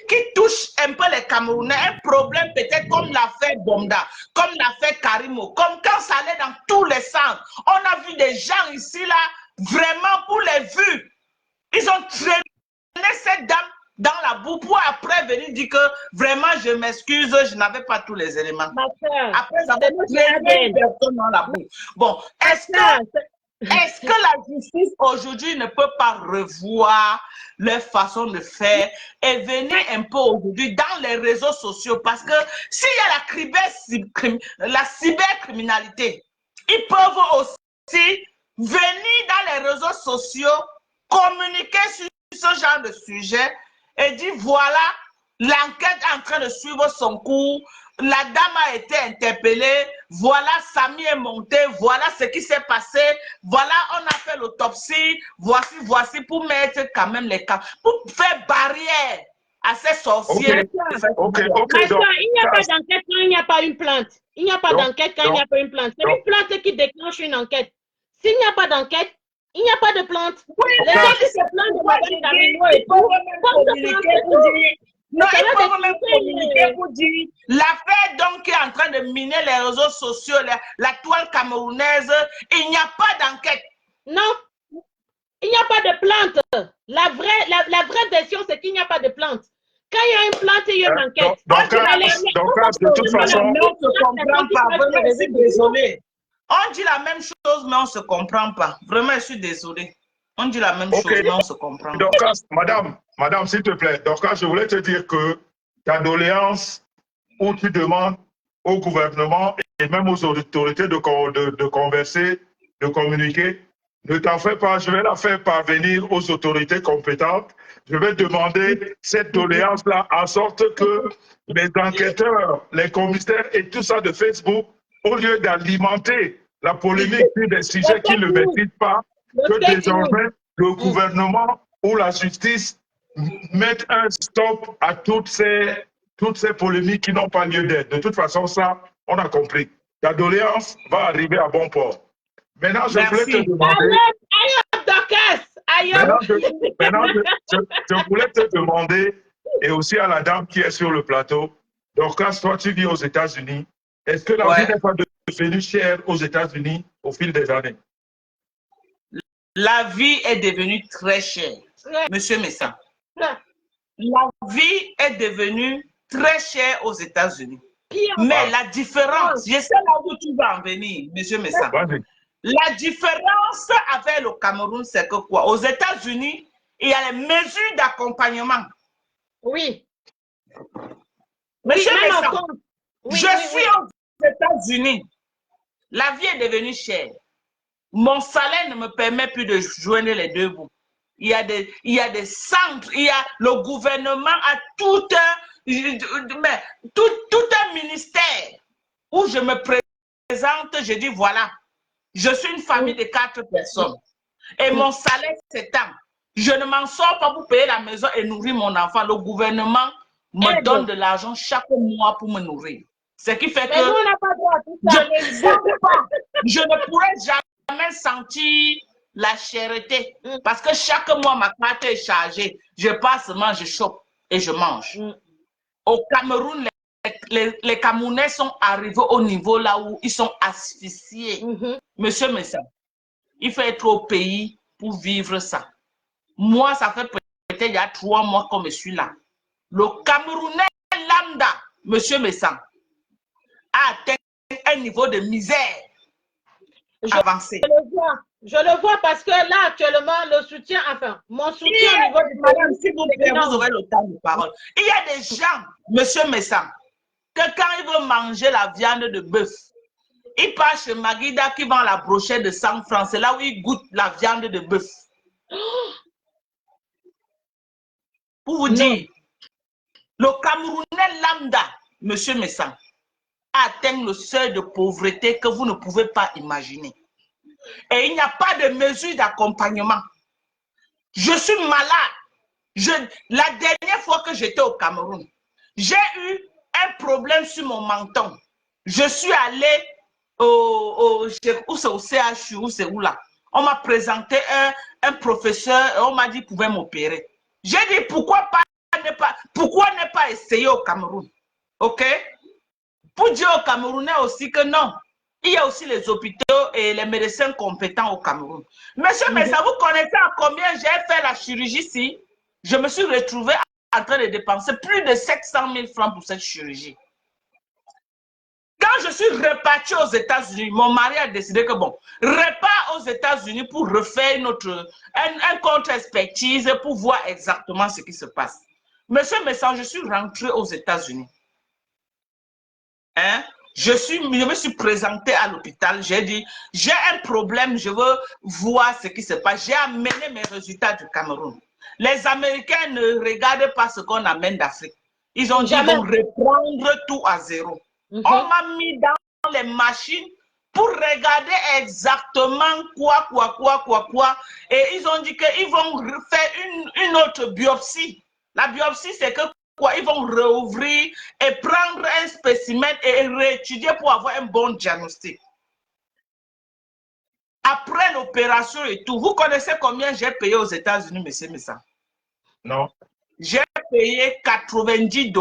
qui touche un peu les Camerounais, un problème peut-être comme l'affaire Bomda, comme l'affaire Karimo, comme quand ça allait dans tous les sens. On a vu des gens ici, là, vraiment pour les vues. Ils ont traîné cette dame dans la boue pour après venir dire que vraiment je m'excuse, je n'avais pas tous les éléments. Après avoir traîné une personne dans la boue. Bon, est-ce que la justice aujourd'hui ne peut pas revoir leur façon de faire et venir un peu aujourd'hui dans les réseaux sociaux? Parce que s'il y a la cybercriminalité, ils peuvent aussi venir dans les réseaux sociaux, communiquer sur ce genre de sujet et dire voilà, l'enquête est en train de suivre son cours, la dame a été interpellée, voilà, Samy est monté, voilà ce qui s'est passé, voilà, on a fait l'autopsie, voici pour mettre quand même les cas, pour faire barrière à ces sorciers. Ok. Il n'y a pas d'enquête quand il n'y a pas une plainte. Il n'y a pas d'enquête quand il n'y a pas une plainte. C'est une plainte qui déclenche une enquête. S'il n'y a pas d'enquête, il n'y a pas de plainte. Oui, les gens qui se plaignent de Madame Karimo et tout, non, il faut même communiquer pour dire l'affaire donc qui est en train de miner les réseaux sociaux, la toile camerounaise, il n'y a pas d'enquête. Non, il n'y a pas de plainte. La vraie version, c'est qu'il n'y a pas de plainte. Quand il y a une plainte, il y a une enquête. Donc, de toute façon, on ne se comprend pas. Vraiment, je suis désolée. On dit la même chose, mais on ne se comprend pas. Vraiment, je suis désolée. On dit la même chose, mais on se comprend. Donc, madame, s'il te plaît, donc je voulais te dire que ta doléance où tu demandes au gouvernement et même aux autorités de converser, de communiquer, ne t'en fais pas, je vais la faire parvenir aux autorités compétentes. Je vais demander cette doléance-là en sorte que les enquêteurs, les commissaires et tout ça de Facebook, au lieu d'alimenter la polémique sur des sujets qui ne maîtrisent pas, que désormais le gouvernement ou la justice mettent un stop à toutes ces polémiques qui n'ont pas lieu d'être. De toute façon, ça, on a compris. Ta doléance va arriver à bon port. Maintenant, je voulais te demander... je voulais te demander, et aussi à la dame qui est sur le plateau, Dorcas, toi, tu vis aux États-Unis. Est-ce que la vie n'est pas devenue chère aux États-Unis au fil des années? La vie est devenue très chère, Monsieur Messa. La vie est devenue très chère aux États-Unis. Mais la différence, je sais là où tu vas en venir, Monsieur Messa. La différence avec le Cameroun, c'est que quoi? Aux États-Unis, il y a les mesures d'accompagnement. Oui. Monsieur Messa, je suis aux États-Unis. La vie est devenue chère. Mon salaire ne me permet plus de joindre les deux bouts. Il y a des centres, le gouvernement a tout un ministère où je me présente, je dis voilà, je suis une famille de 4 personnes et mon salaire s'étend. Je ne m'en sors pas pour payer la maison et nourrir mon enfant. Le gouvernement me donne de l'argent chaque mois pour me nourrir. Ce qui fait que je ne pourrais jamais sentir la cherté. Parce que chaque mois, ma carte est chargée. Je passe, je chope et je mange. Au Cameroun, les Camerounais sont arrivés au niveau là où ils sont asphyxiés. Monsieur Messa, il faut être au pays pour vivre ça. Moi, ça fait peut-être il y a 3 mois que je suis là. Le Camerounais lambda, Monsieur Messa, a atteint un niveau de misère avancé. Je le vois parce que là, actuellement, le soutien, enfin, mon soutien au niveau du Madame, s'il vous plaît, vous aurez le temps de parole. Il y a des gens, monsieur Messam, que quand il veut manger la viande de bœuf, il part chez Magida qui vend la brochette de 100 francs. C'est là où il goûte la viande de bœuf. Pour vous dire, le Camerounais lambda, monsieur Messam, atteint le seuil de pauvreté que vous ne pouvez pas imaginer. Et il n'y a pas de mesure d'accompagnement. Je suis malade. La dernière fois que j'étais au Cameroun, j'ai eu un problème sur mon menton. Je suis allé au CHU, où c'est où là. On m'a présenté un professeur, on m'a dit qu'il pouvait m'opérer. J'ai dit pourquoi ne pas essayer au Cameroun? Ok? Pour dire aux Camerounais aussi que non, il y a aussi les hôpitaux et les médecins compétents au Cameroun. Monsieur Messa, vous connaissez à combien j'ai fait la chirurgie ici? Je me suis retrouvée en train de dépenser plus de 700 000 francs pour cette chirurgie. Quand je suis repartie aux États-Unis, mon mari a décidé que bon, repart aux États-Unis pour refaire un contre-expertise pour voir exactement ce qui se passe. Monsieur Messa, je suis rentrée aux États-Unis. Hein? Je me suis présentée à l'hôpital, j'ai dit, j'ai un problème, je veux voir ce qui se passe. J'ai amené mes résultats du Cameroun. Les Américains ne regardent pas ce qu'on amène d'Afrique. Ils ont dit qu'ils vont reprendre tout à zéro. On m'a mis dans les machines pour regarder exactement quoi. Et ils ont dit qu'ils vont faire une autre biopsie. La biopsie, c'est que ils vont rouvrir et prendre un spécimen et réétudier pour avoir un bon diagnostic. Après l'opération et tout, vous connaissez combien j'ai payé aux États-Unis, monsieur Messa? Non. J'ai payé $90,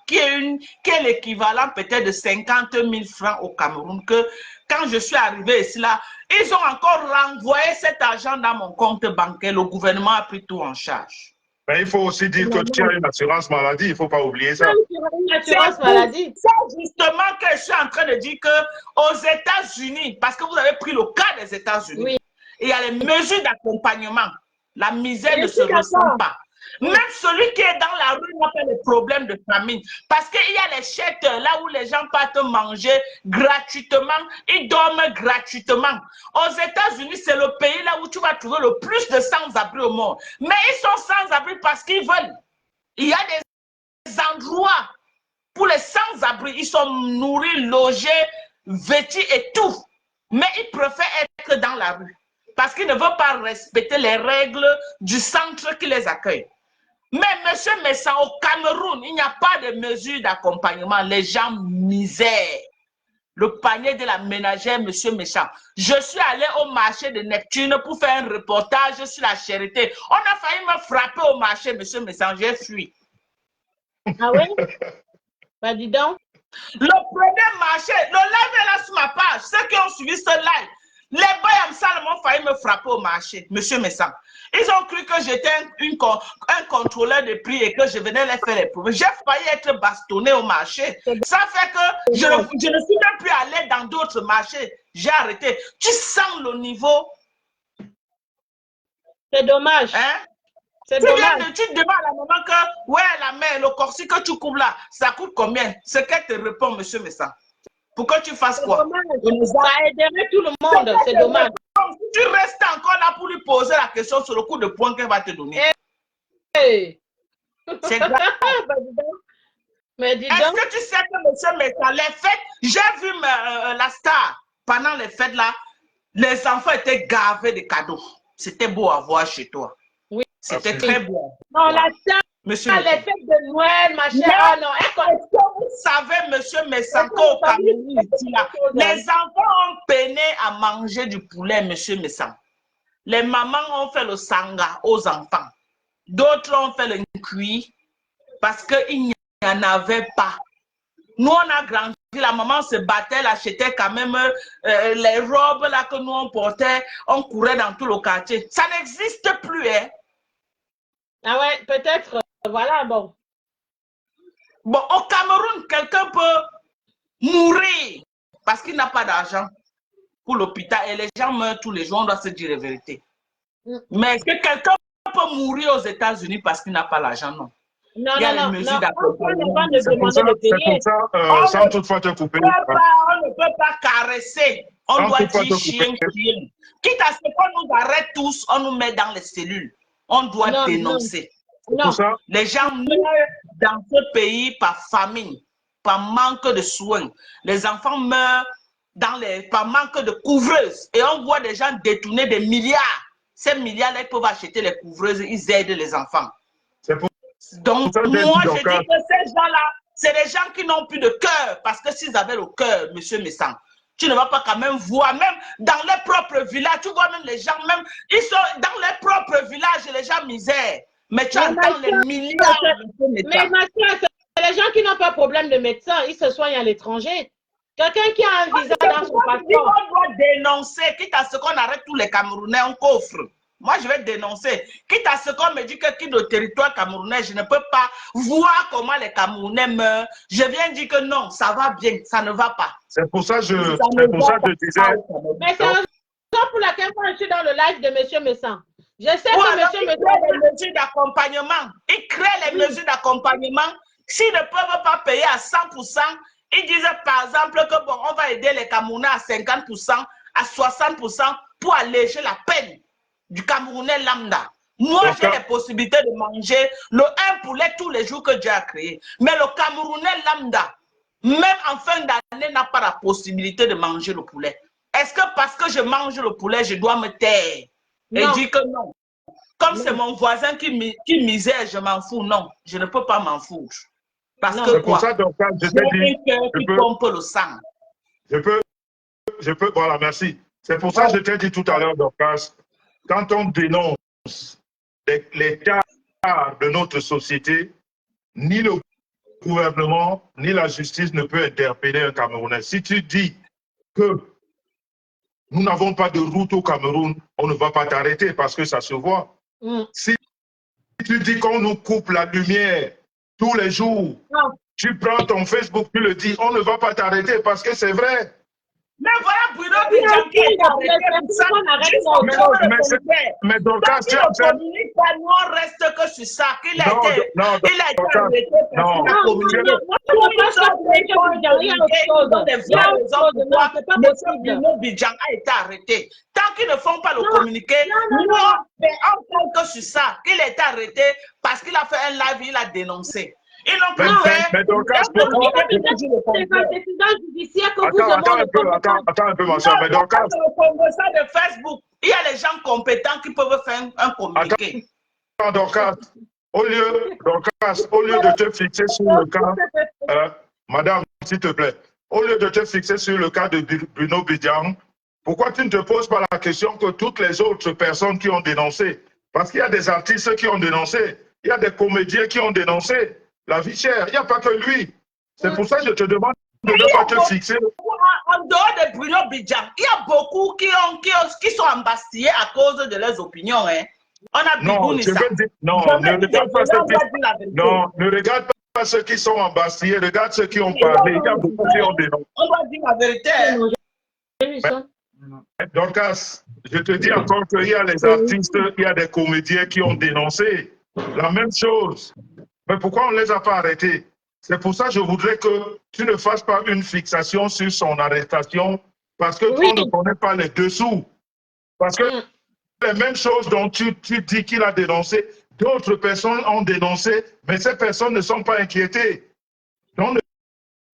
qui est l'équivalent peut-être de 50 000 francs au Cameroun, que quand je suis arrivé ici, là, ils ont encore renvoyé cet argent dans mon compte bancaire. Le gouvernement a pris tout en charge. Mais il faut aussi dire que tu as une assurance maladie, il ne faut pas oublier ça. Une assurance maladie. C'est justement que je suis en train de dire qu'aux États-Unis, parce que vous avez pris le cas des États-Unis, oui, il y a les mesures d'accompagnement. La misère ne se ressent pas. Même celui qui est dans la rue n'a pas de problème de famine. Parce qu'il y a les chèques là où les gens partent manger gratuitement, ils dorment gratuitement. Aux États-Unis, c'est le pays là où tu vas trouver le plus de sans-abri au monde. Mais ils sont sans-abri parce qu'ils veulent. Il y a des endroits pour les sans-abri. Ils sont nourris, logés, vêtus et tout. Mais ils préfèrent être dans la rue. Parce qu'ils ne veulent pas respecter les règles du centre qui les accueille. Mais monsieur Messa, au Cameroun, il n'y a pas de mesure d'accompagnement. Les gens misèrent. Le panier de la ménagère, monsieur Messa. Je suis allé au marché de Neptune pour faire un reportage sur la charité. On a failli me frapper au marché, monsieur Messa. J'ai fui. Ah oui? Bah dis donc. Le premier marché, le live est là sur ma page. Ceux qui ont suivi ce live, les Bayam Salem ont failli me frapper au marché, monsieur Messa. Ils ont cru que j'étais un contrôleur de prix et que je venais les faire les preuves. J'ai failli être bastonné au marché. Ça fait que je ne suis même plus allé dans d'autres marchés. J'ai arrêté. Tu sens le niveau? C'est dommage. Hein? C'est dommage. Tu demandes à la maman que, ouais, la mère, le corset que tu couvres là, ça coûte combien? Ce qu'elle te répond, monsieur Messa. Pour que tu fasses quoi? Ça aiderait tout le monde, c'est dommage. Tu restes encore là pour lui poser la question sur le coup de poing qu'elle va te donner. Hey. C'est grave. Mais dis Est-ce donc. que tu sais que monsieur Messa, les fêtes, j'ai vu la star pendant les fêtes là, les enfants étaient gavés de cadeaux. C'était beau à voir chez toi. Oui. C'était très beau. Non, la star. Monsieur les fêtes de Noël, ma chère. Ah non, est-ce que vous savez, monsieur Messanko, au Cameroun, les enfants ont peiné à manger du poulet, monsieur Messan. Les mamans ont fait le sanga aux enfants. D'autres ont fait le cuit parce qu'il n'y en avait pas. Nous, on a grandi, la maman se battait, elle achetait quand même les robes là que nous on portait, on courait dans tout le quartier. Ça n'existe plus, hein. Ah ouais, peut-être, voilà, bon. Bon, au Cameroun, quelqu'un peut mourir parce qu'il n'a pas d'argent. pour l'hôpital et les gens meurent tous les jours, on doit se dire la vérité. Mais est-ce que quelqu'un peut mourir aux États-Unis parce qu'il n'a pas l'argent? Non. Non, Il y a non, les non, mesures d'accompagnement. C'est pour ça, sans toutefois te couper. On ne peut pas caresser. On doit dire chien, chien. Quitte à ce qu'on nous arrête tous, on nous met dans les cellules. On doit dénoncer. Non. Les gens meurent dans ce pays par famine, par manque de soins. Les enfants meurent par manque de couvreuses. Et on voit des gens détourner des milliards. Ces milliards-là, ils peuvent acheter les couvreuses, ils aident les enfants. Donc, moi, je dis que ces gens-là, c'est des gens qui n'ont plus de cœur. Parce que s'ils avaient le cœur, monsieur Messang, tu ne vas pas quand même voir, même dans les propres villages, tu vois même les gens, même, ils sont dans les propres villages, les gens misèrent. Mais tu entends les milliards. Mais ma soeur, c'est les gens qui n'ont pas de problème de médecin, ils se soignent à l'étranger. Quelqu'un qui a un visa dans son passeport. On doit dénoncer, quitte à ce qu'on arrête tous les Camerounais en coffre. Moi, je vais dénoncer. Quitte à ce qu'on me dit que quitte le territoire camerounais, je ne peux pas voir comment les Camerounais meurent. Je viens dire que non, ça va bien, ça ne va pas. C'est pour ça que je disais. Mais c'est la raison pour laquelle moi, je suis dans le live de M. Messang. Je sais que M. Messang crée les mesures d'accompagnement. Il crée les mesures d'accompagnement. S'ils ne peuvent pas payer à 100%, ils disent par exemple que bon, on va aider les Camerounais à 50%, à 60% pour alléger la peine du Camerounais lambda. Moi, j'ai les possibilités de manger le 1 poulet tous les jours que Dieu a créé. Mais le Camerounais lambda, même en fin d'année, n'a pas la possibilité de manger le poulet. Est-ce que parce que je mange le poulet, je dois me taire et dire que non? Comme c'est mon voisin qui misère, je m'en fous. Non, je ne peux pas m'en foutre. Parce que quoi? J'ai un cœur qui pompe le sang. Je peux, voilà, merci. C'est pour ça que je t'ai dit tout à l'heure, Dorcas, quand on dénonce l'état de notre société, ni le gouvernement, ni la justice ne peut interpeller un Camerounais. Si tu dis que nous n'avons pas de route au Cameroun, on ne va pas t'arrêter parce que ça se voit. Si tu dis qu'on nous coupe la lumière tous les jours, tu prends ton Facebook, tu le dis, on ne va pas t'arrêter parce que c'est vrai. Mais voilà Bruno Bidjan qui est arrêté pour ça. Mais Dorcas, tu as communiqué, on reste que sur ça. Il a été arrêté parce qu'il a communiqué. Bruno Bidjan a été arrêté. Tant qu'ils ne font pas le communiqué, on parle que sur ça. Il a été arrêté parce qu'il a fait un live, il a dénoncé. Ils n'ont plus fait. Mais Dorcas, attends un peu, ma soeur. Mais Dorcas, de Facebook, il y a les gens compétents qui peuvent faire un communiqué. Attends, Dorcas, au lieu de te fixer sur le cas, madame, s'il te plaît, au lieu de te fixer sur le cas de Bruno Bidjan, pourquoi tu ne te poses pas la question que toutes les autres personnes qui ont dénoncé, parce qu'il y a des artistes qui ont dénoncé, il y a des comédiens qui ont dénoncé la vie chère, il n'y a pas que lui. C'est pour ça que je te demande de ne pas te fixer. En dehors de Bruno Bidjan, il y a beaucoup qui sont embastillés à cause de leurs opinions. Hein. On a ne regarde pas ceux qui sont embastillés, regarde ceux qui ont parlé. Il y a beaucoup qui ont dénoncé. On doit dire la vérité. Donc, je te dis encore qu'il y a les artistes, il y a des comédiens qui ont dénoncé la même chose. Mais pourquoi on ne les a pas arrêtés? C'est pour ça que je voudrais que tu ne fasses pas une fixation sur son arrestation parce que on ne connaît pas les dessous. Parce que les mêmes choses dont tu dis qu'il a dénoncé, d'autres personnes ont dénoncé, mais ces personnes ne sont pas inquiétées. Donc,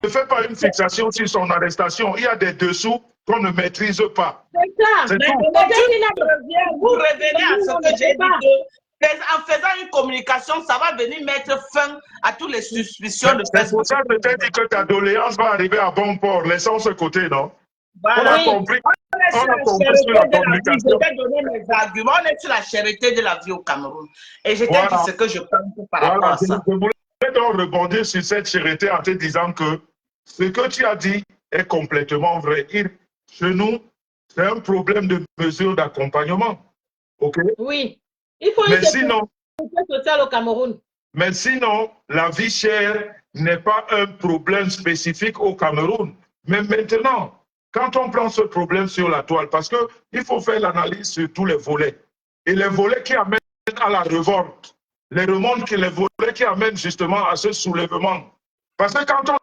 ne fais pas une fixation sur son arrestation. Il y a des dessous qu'on ne maîtrise pas. C'est ça. Mais vous revenez à ce que j'ai dit. En faisant une communication, ça va venir mettre fin à toutes les suspicions de Facebook. C'est pour ça que je t'ai dit que ta doléance va arriver à bon port. Laissons ce côté, non? Voilà. On a compris. On a compris sur la communication. Je vais donner mes arguments. On est sur la charité de la vie au Cameroun. Et je t'ai dit ce que je pense par rapport à ça. Je voulais donc rebondir sur cette charité en te disant que ce que tu as dit est complètement vrai. Chez nous, c'est un problème de mesure d'accompagnement. OK? Oui. Il faut une sécurité sociale au Cameroun. Mais sinon, la vie chère n'est pas un problème spécifique au Cameroun. Mais maintenant, quand on prend ce problème sur la toile, parce qu'il faut faire l'analyse sur tous les volets. Et les volets qui amènent à la révolte, les volets qui amènent justement à ce soulèvement. Parce que quand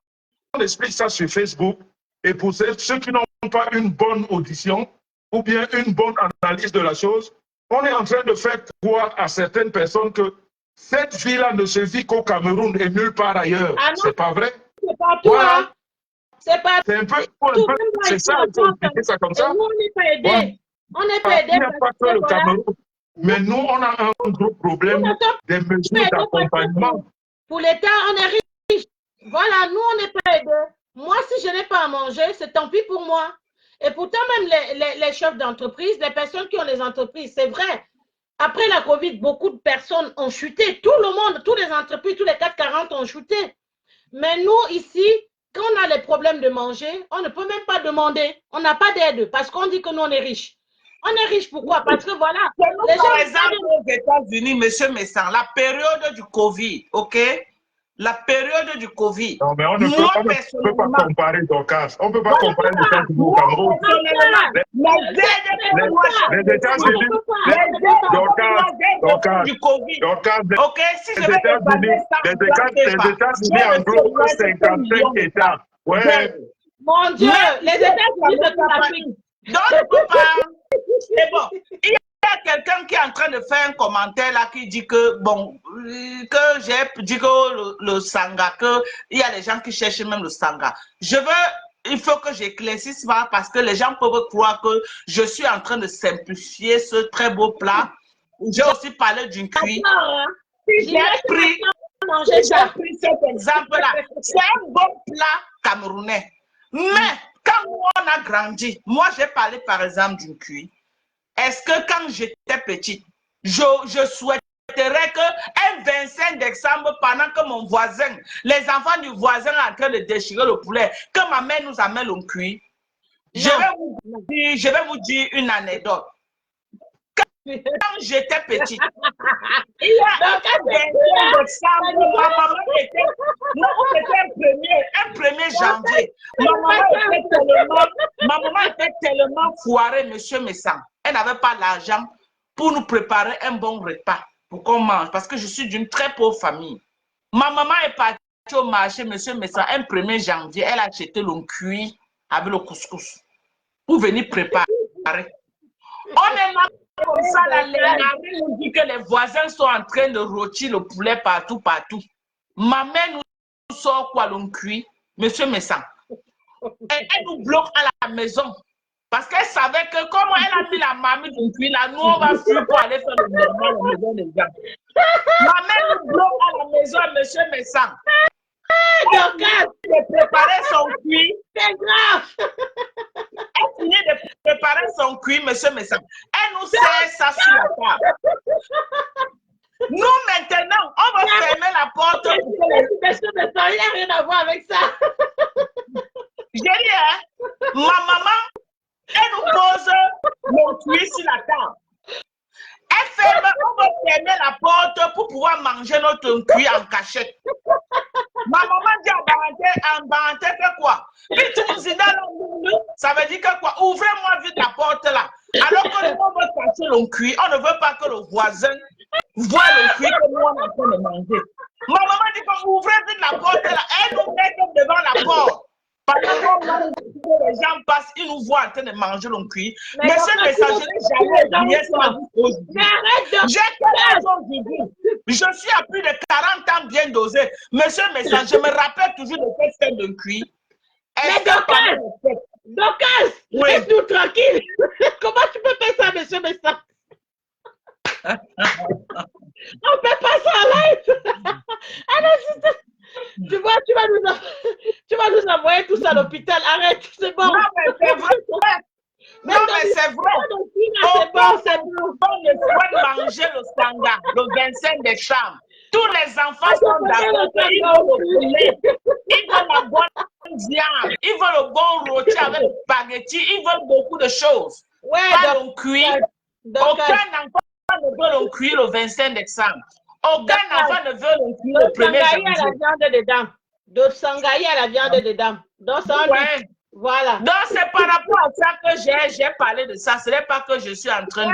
on explique ça sur Facebook, et pour ceux qui n'ont pas une bonne audition ou bien une bonne analyse de la chose, on est en train de faire croire à certaines personnes que cette vie-là ne se vit qu'au Cameroun et nulle part ailleurs. Ah c'est pas vrai? C'est pas tout, voilà. hein? C'est pas c'est un peu c'est ça, il faut expliquer ça comme ça. Nous, on n'est pas aidés. Voilà. On n'est pas aidés. Il n'y a pas que le Cameroun. Mais nous, on a un gros problème des mesures d'accompagnement. Pour l'État, on est riche. Voilà, nous, on n'est pas aidés. Moi, si je n'ai pas à manger, c'est tant pis pour moi. Et pourtant, même les chefs d'entreprise, les personnes qui ont les entreprises, c'est vrai. Après la Covid, beaucoup de personnes ont chuté. Tout le monde, toutes les entreprises, tous les 440 ont chuté. Mais nous, ici, quand on a les problèmes de manger, on ne peut même pas demander. On n'a pas d'aide parce qu'on dit que nous, on est riches. On est riche pourquoi? Parce que voilà. Les gens, par exemple, aux États-Unis, M. Messan, la période du Covid, OK? La période du Covid. Non, mais on ne peut pas comparer Dorcas. On ne peut pas comparer les États-Unis au Cameroun. Les États-Unis, Dorcas, du Covid. OK, si je les États-Unis englobent 55 États. Ouais. Mon Dieu, les États-Unis de l'Afrique. Donc, je peux pas. C'est bon. Il y a quelqu'un qui est en train de faire un commentaire là qui dit que, bon, que j'ai dit que le sanga, qu'il y a des gens qui cherchent même le sanga. Il faut que j'éclaircisse ça parce que les gens peuvent croire que je suis en train de simplifier ce très beau plat. J'ai aussi parlé d'une cuit. J'ai pris cet exemple-là. C'est un bon plat camerounais. Mais quand on a grandi, moi j'ai parlé par exemple d'une cuit. Est-ce que quand j'étais petite, je souhaiterais qu'un 25 décembre, pendant que mon voisin, les enfants du voisin sont en train de déchirer le poulet, que ma mère nous amène le cuit? Je vais vous dire une anecdote. Quand j'étais petite, il y a un 25 décembre, ma maman était, non, c'était un 1er janvier. Ma maman était tellement foirée, monsieur Messan. Elle n'avait pas l'argent pour nous préparer un bon repas pour qu'on mange, parce que je suis d'une très pauvre famille. Ma maman est partie au marché, monsieur Messan, un 1er janvier, elle a acheté le cuit avec le couscous pour venir préparer. On est là comme ça, la Lénarine nous dit que les voisins sont en train de rôtir le poulet partout. Ma mère nous sort quoi, le cuit, monsieur Messan. Elle nous bloque à la maison. Parce qu'elle savait que comment elle a mis la mamie du cuit, là, nous on va fuir pour aller faire le normal à la maison des gens. Ma mère nous bloque à la maison, monsieur Messan. Elle finit de préparer son cuit. C'est grave. Elle finit de préparer son cuit, monsieur Messan. Elle nous sert ça sur la table. Nous, maintenant, on va fermer la porte. Monsieur Messan, il n'y a rien à voir avec ça. J'ai dit, hein, ma maman, elle nous pose mon cuit sur la table. On va fermer la porte pour pouvoir manger notre cuit en cachette. Ma maman dit en Baranté que quoi? Ça veut dire que quoi? Ouvrez-moi vite la porte là. Alors que nous, on veut cacher le cuit, on ne veut pas que le voisin voit le cuit que nous, on est en train de manger. Ma maman dit ouvrez vite la porte là. Elle nous met devant la porte. Parce que les gens passent, ils nous voient en train de manger le cuit. Mais ce message, j'ai jamais oublié ça aujourd'hui. J'ai quel âge aujourd'hui? Je suis à plus de 40 ans bien dosé. Monsieur Message, je me rappelle toujours de cette scène de cuit. Mais Dorcas, laisse-nous tranquille. Comment tu peux faire ça, monsieur Message? On ne fait pas ça en live. Ah non, tu vois, tu vas nous envoyer tous à l'hôpital. Arrête, c'est bon. Non, mais c'est vrai. Non, mais c'est vrai. C'est bon, c'est bon. On ne souhaite manger le sanga le 25 décembre. Tous les enfants sont d'accord. Ils veulent le poulet. Ils veulent la bonne viande. Ils veulent le bon rôti avec le spaghetti. Ils veulent beaucoup de choses. Ouais, pas le cuit. Aucun enfant ne veut le cuit le 25 décembre. Aucun enfant ne veut le cuit le 1er janvier. À la viande dedans. D'autres sangaï à la viande dedans. Donc, ça, Voilà. Donc, c'est par rapport à ça que j'ai parlé de ça. Ce n'est pas que je suis en train de...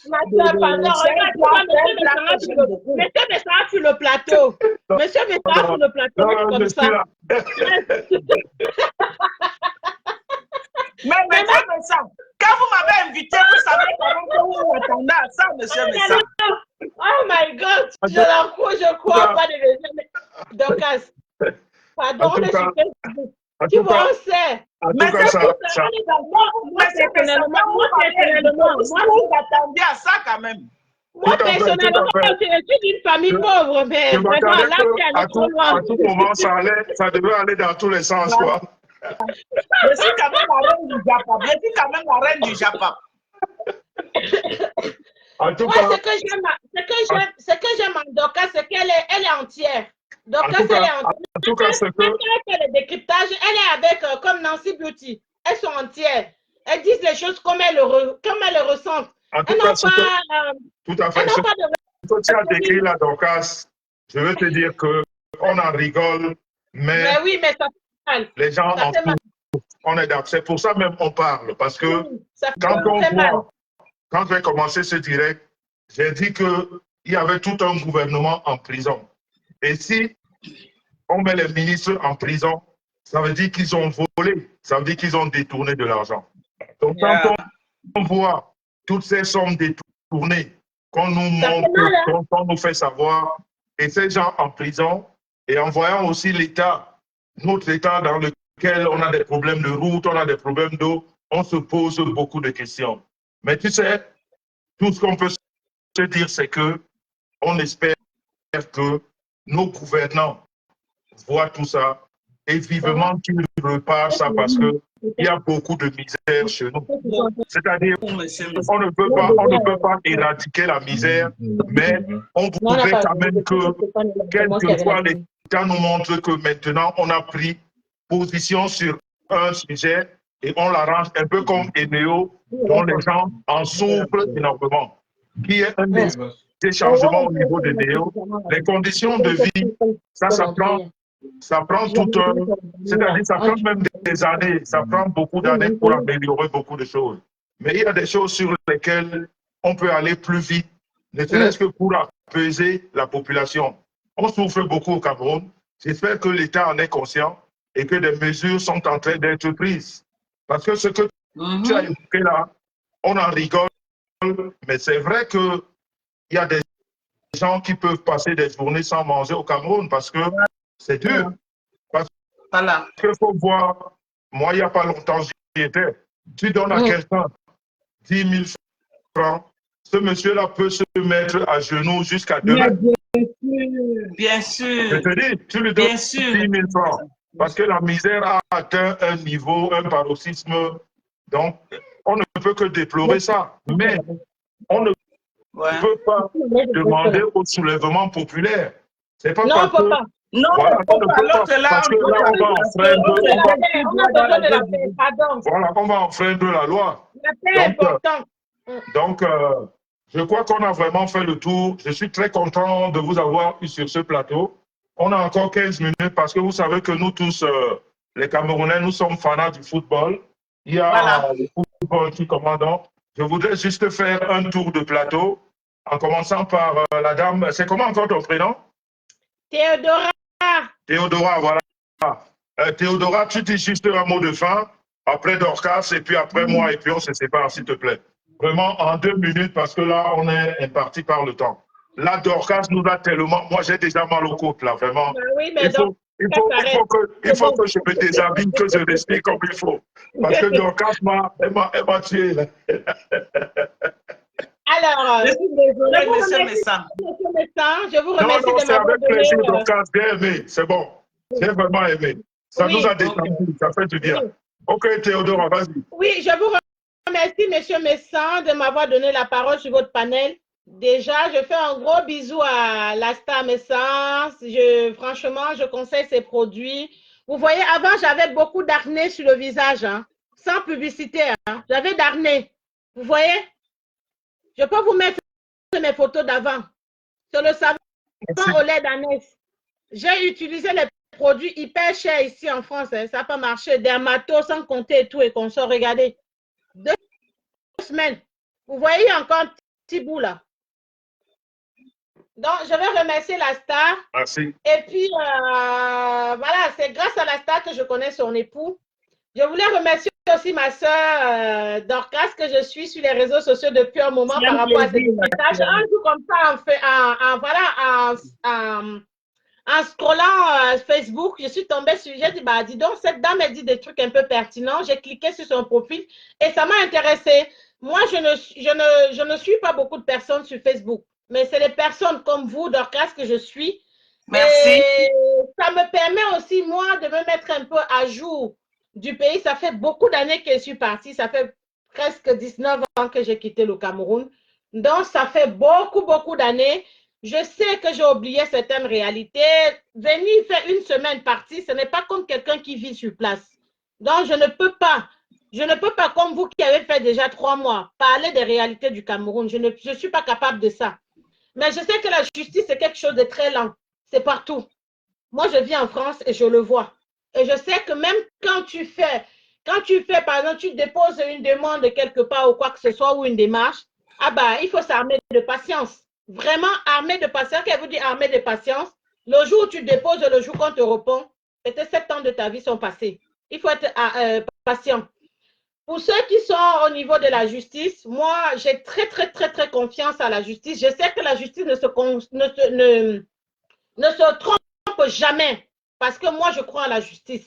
Ma soeur, pardon, regarde, tu vois, Monsieur Messara sur le plateau. Monsieur Messara sur le plateau, Non, comme je ça. suis là. Mais monsieur Messa, quand vous m'avez invité, vous savez comment que vous m'attendez à ça, monsieur Messa. Oh my God, je crois pas de Dorcas. Pardon, on est sur Facebook. Tu vois, on sait. Mais c'est pour ça. Moi, personnellement, vous m'attendiez à ça quand même. Moi, personnellement, je suis d'une famille pauvre, mais vraiment, là, tu es allé trop loin. À tout moment, ça devait aller dans tous les sens, quoi. Je suis quand même la reine du Japon. Je suis quand même la reine du Japon. En tout Moi, cas, ce que j'aime en Dorcas, c'est qu'elle est entière. Dorcas, elle est entière. En tout cas, c'est que... Quand elle fait le décryptage, elle est avec, comme Nancy Beauty. Elles sont entières. Elles disent les choses comme elles le ressentent. Elles n'ont pas... Tout à fait. Ce que tu as décrit là, Dorcas, je veux te dire qu'on en rigole, mais oui, mais ça fait mal. Les gens en souffrent. On est d'accord. C'est pour ça même on parle. Parce que quand j'ai commencé ce direct, j'ai dit qu'il y avait tout un gouvernement en prison. Et si on met les ministres en prison, ça veut dire qu'ils ont volé, ça veut dire qu'ils ont détourné de l'argent. Donc quand on voit toutes ces sommes détournées, qu'on nous montre, qu'on nous fait savoir, et ces gens en prison, et en voyant aussi l'État, notre État dans lequel on a des problèmes de route, on a des problèmes d'eau, on se pose beaucoup de questions. Mais tu sais, tout ce qu'on peut se dire, c'est que on espère que nos gouvernants voient tout ça et vivement qu'ils repartent ça parce qu'il y a beaucoup de misère chez nous. C'est-à-dire, on ne peut pas éradiquer la misère, mais on voudrait quand même que, quelquefois, l'État nous montre que maintenant, on a pris position sur un sujet et on l'arrange un peu comme Eneo, dont les gens en souffrent énormément, qui est un des changements au niveau de Eneo. Les conditions de vie, ça prend tout un... C'est-à-dire, ça prend même des années, ça prend beaucoup d'années pour améliorer beaucoup de choses. Mais il y a des choses sur lesquelles on peut aller plus vite, ne serait-ce que pour apaiser la population. On souffre beaucoup au Cameroun. J'espère que l'État en est conscient et que des mesures sont en train d'être prises. Parce que ce que tu as évoqué là, on en rigole, mais c'est vrai qu'il y a des gens qui peuvent passer des journées sans manger au Cameroun parce que c'est dur. Parce qu'il faut voir, moi, il n'y a pas longtemps, j'y étais. Tu donnes à quelqu'un 10 000 francs, ce monsieur-là peut se mettre à genoux jusqu'à demain. Bien sûr. Je te dis, tu lui donnes 10 000 francs. Parce que la misère a atteint un niveau, un paroxysme. Donc, on ne peut que déplorer ça. Mais on ne peut pas demander au soulèvement populaire. C'est pas parce que... Non, voilà, on ne peut pas, parce que là, on va enfreindre la loi. Donc, je crois qu'on a vraiment fait le tour. Je suis très content de vous avoir eu sur ce plateau. On a encore 15 minutes parce que vous savez que nous tous, les Camerounais, nous sommes fanats du football. Il y a le football qui commande. Je voudrais juste faire un tour de plateau en commençant par la dame. C'est comment encore ton prénom? Théodora. Théodora, voilà. Théodora, tu dis juste un mot de fin, après Dorcas, et puis après moi, et puis on se sépare, s'il te plaît. Vraiment, en 2 minutes, parce que là, on est imparti par le temps. Là, Dorcas nous a tellement... Moi, j'ai déjà mal aux côtes, là, vraiment. Oui, mais il faut que je me déshabille, que je respire comme il faut. Parce que Dorcas m'a tué, là. Alors, je suis désolée, monsieur Messa. Je vous remercie non, de m'avoir donné... plaisir, Dorcas, j'ai aimé, c'est bon. J'ai vraiment aimé. Ça nous a détendu, ça fait du bien. Ok, Théodora, vas-y. Oui, je vous remercie, monsieur Messan, de m'avoir donné la parole sur votre panel. Déjà, je fais un gros bisou à la star Messan. Franchement, je conseille ses produits. Vous voyez, avant, j'avais beaucoup d'acné sur le visage, hein, sans publicité. Hein. J'avais d'acné. Vous voyez? Je peux vous mettre mes photos d'avant. Sur le savon au lait d'anès. J'ai utilisé les produits hyper chers ici en France. Hein. Ça n'a pas marché. Des matos sans compter et tout et qu'on sort. Regardez. 2 semaines. Vous voyez encore un petit bout là. Donc, je vais remercier la star. Merci. Et puis, voilà, c'est grâce à la star que je connais son époux. Je voulais remercier aussi ma soeur Dorcas, que je suis sur les réseaux sociaux depuis un moment par rapport à cette message. Un jour comme ça, en scrollant Facebook, je suis tombée sur, j'ai dit, bah, dis donc, cette dame, elle dit des trucs un peu pertinents. J'ai cliqué sur son profil et ça m'a intéressée. Moi, je ne suis pas beaucoup de personnes sur Facebook, mais c'est les personnes comme vous, Dorcas, que je suis. Merci. Et ça me permet aussi, moi, de me mettre un peu à jour du pays. Ça fait beaucoup d'années que je suis partie. Ça fait presque 19 ans que j'ai quitté le Cameroun. Donc, ça fait beaucoup d'années. Je sais que j'ai oublié certaines réalités. Venir faire une semaine partie, ce n'est pas comme quelqu'un qui vit sur place. Donc, je ne peux pas, comme vous qui avez fait déjà 3 mois, parler des réalités du Cameroun. Je ne suis pas capable de ça. Mais je sais que la justice, c'est quelque chose de très lent. C'est partout. Moi, je vis en France et je le vois. Et je sais que même quand tu fais, par exemple, tu déposes une demande quelque part ou quoi que ce soit, ou une démarche, ah bah, il faut s'armer de patience. Vraiment armé de patience. Qu'elle vous dit armé de patience? Le jour où tu déposes, le jour qu'on te répond, peut-être 7 ans de ta vie sont passés. Il faut être patient. Pour ceux qui sont au niveau de la justice, moi, j'ai très confiance à la justice. Je sais que la justice ne se trompe jamais. Parce que moi, je crois à la justice.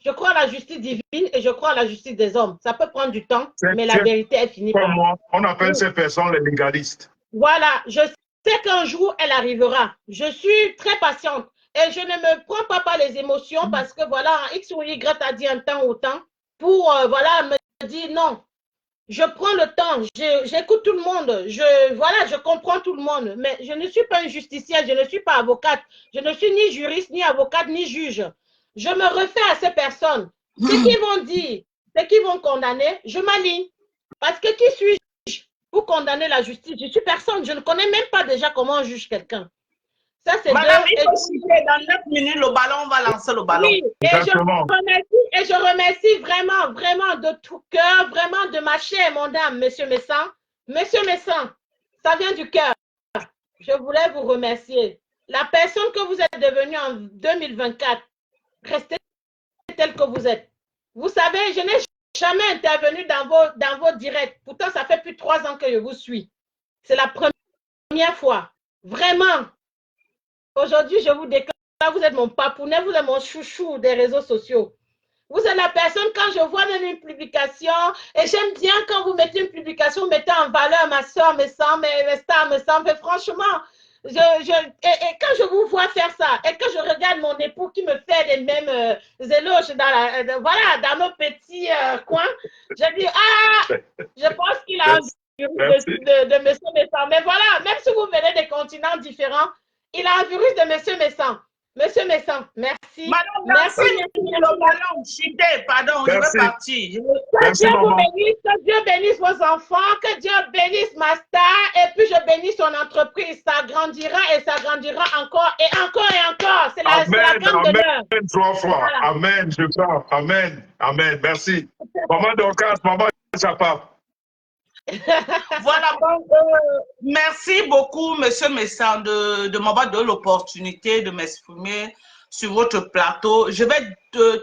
Je crois à la justice divine et je crois à la justice des hommes. Ça peut prendre du temps, mais la vérité est finie par. Moi, on appelle ces personnes les légalistes. Voilà, je sais qu'un jour, elle arrivera. Je suis très patiente et je ne me prends pas par les émotions parce que voilà, X ou Y a dit un temps ou temps pour voilà, me dire non. Je prends le temps, j'écoute tout le monde, je comprends tout le monde, mais je ne suis pas une justicière, je ne suis pas avocate, je ne suis ni juriste, ni avocate, ni juge. Je me refais à ces personnes. Ce qu'ils vont dire, ce qu'ils vont condamner, je m'aligne. Parce que qui suis-je pour condamner la justice? Je suis personne, je ne connais même pas déjà comment on juge quelqu'un. Ça, c'est Madame, il faut citer dans 9 minutes le ballon, on va lancer le ballon. Oui, et je remercie vraiment de tout cœur, vraiment de ma chair, mon dame, Monsieur Messan. Monsieur Messan, ça vient du cœur. Je voulais vous remercier. La personne que vous êtes devenue en 2024, restez telle que vous êtes. Vous savez, je n'ai jamais intervenu dans vos directs. Pourtant, ça fait plus de 3 ans que je vous suis. C'est la première fois. Vraiment. Aujourd'hui, je vous déclare, vous êtes mon papounet, vous êtes mon chouchou des réseaux sociaux. Vous êtes la personne, quand je vois même une publication, et j'aime bien quand vous mettez une publication, vous mettez en valeur ma soeur, mes stars, mais franchement, et quand je vous vois faire ça, et que je regarde mon époux qui me fait les mêmes éloges dans nos petits coins, je dis, ah, je pense qu'il a envie de M. Messan. Mais voilà, même si vous venez des continents différents, il a un virus de M. Messan. Monsieur Messan, merci. Madame, merci. Le ballon, chité, pardon, merci. Je vais partir. Que Dieu vous bénisse, que Dieu bénisse vos enfants, que Dieu bénisse ma star, et puis je bénis son entreprise. Ça grandira et ça grandira encore et encore et encore. C'est la grande demeure. Amen, 3 fois. Voilà. Amen, je crois. Amen. Amen. Merci. Maman Dorcas, maman Chapa. Voilà, bon, merci beaucoup, Monsieur Messan, de m'avoir donné l'opportunité de m'exprimer sur votre plateau. Je vais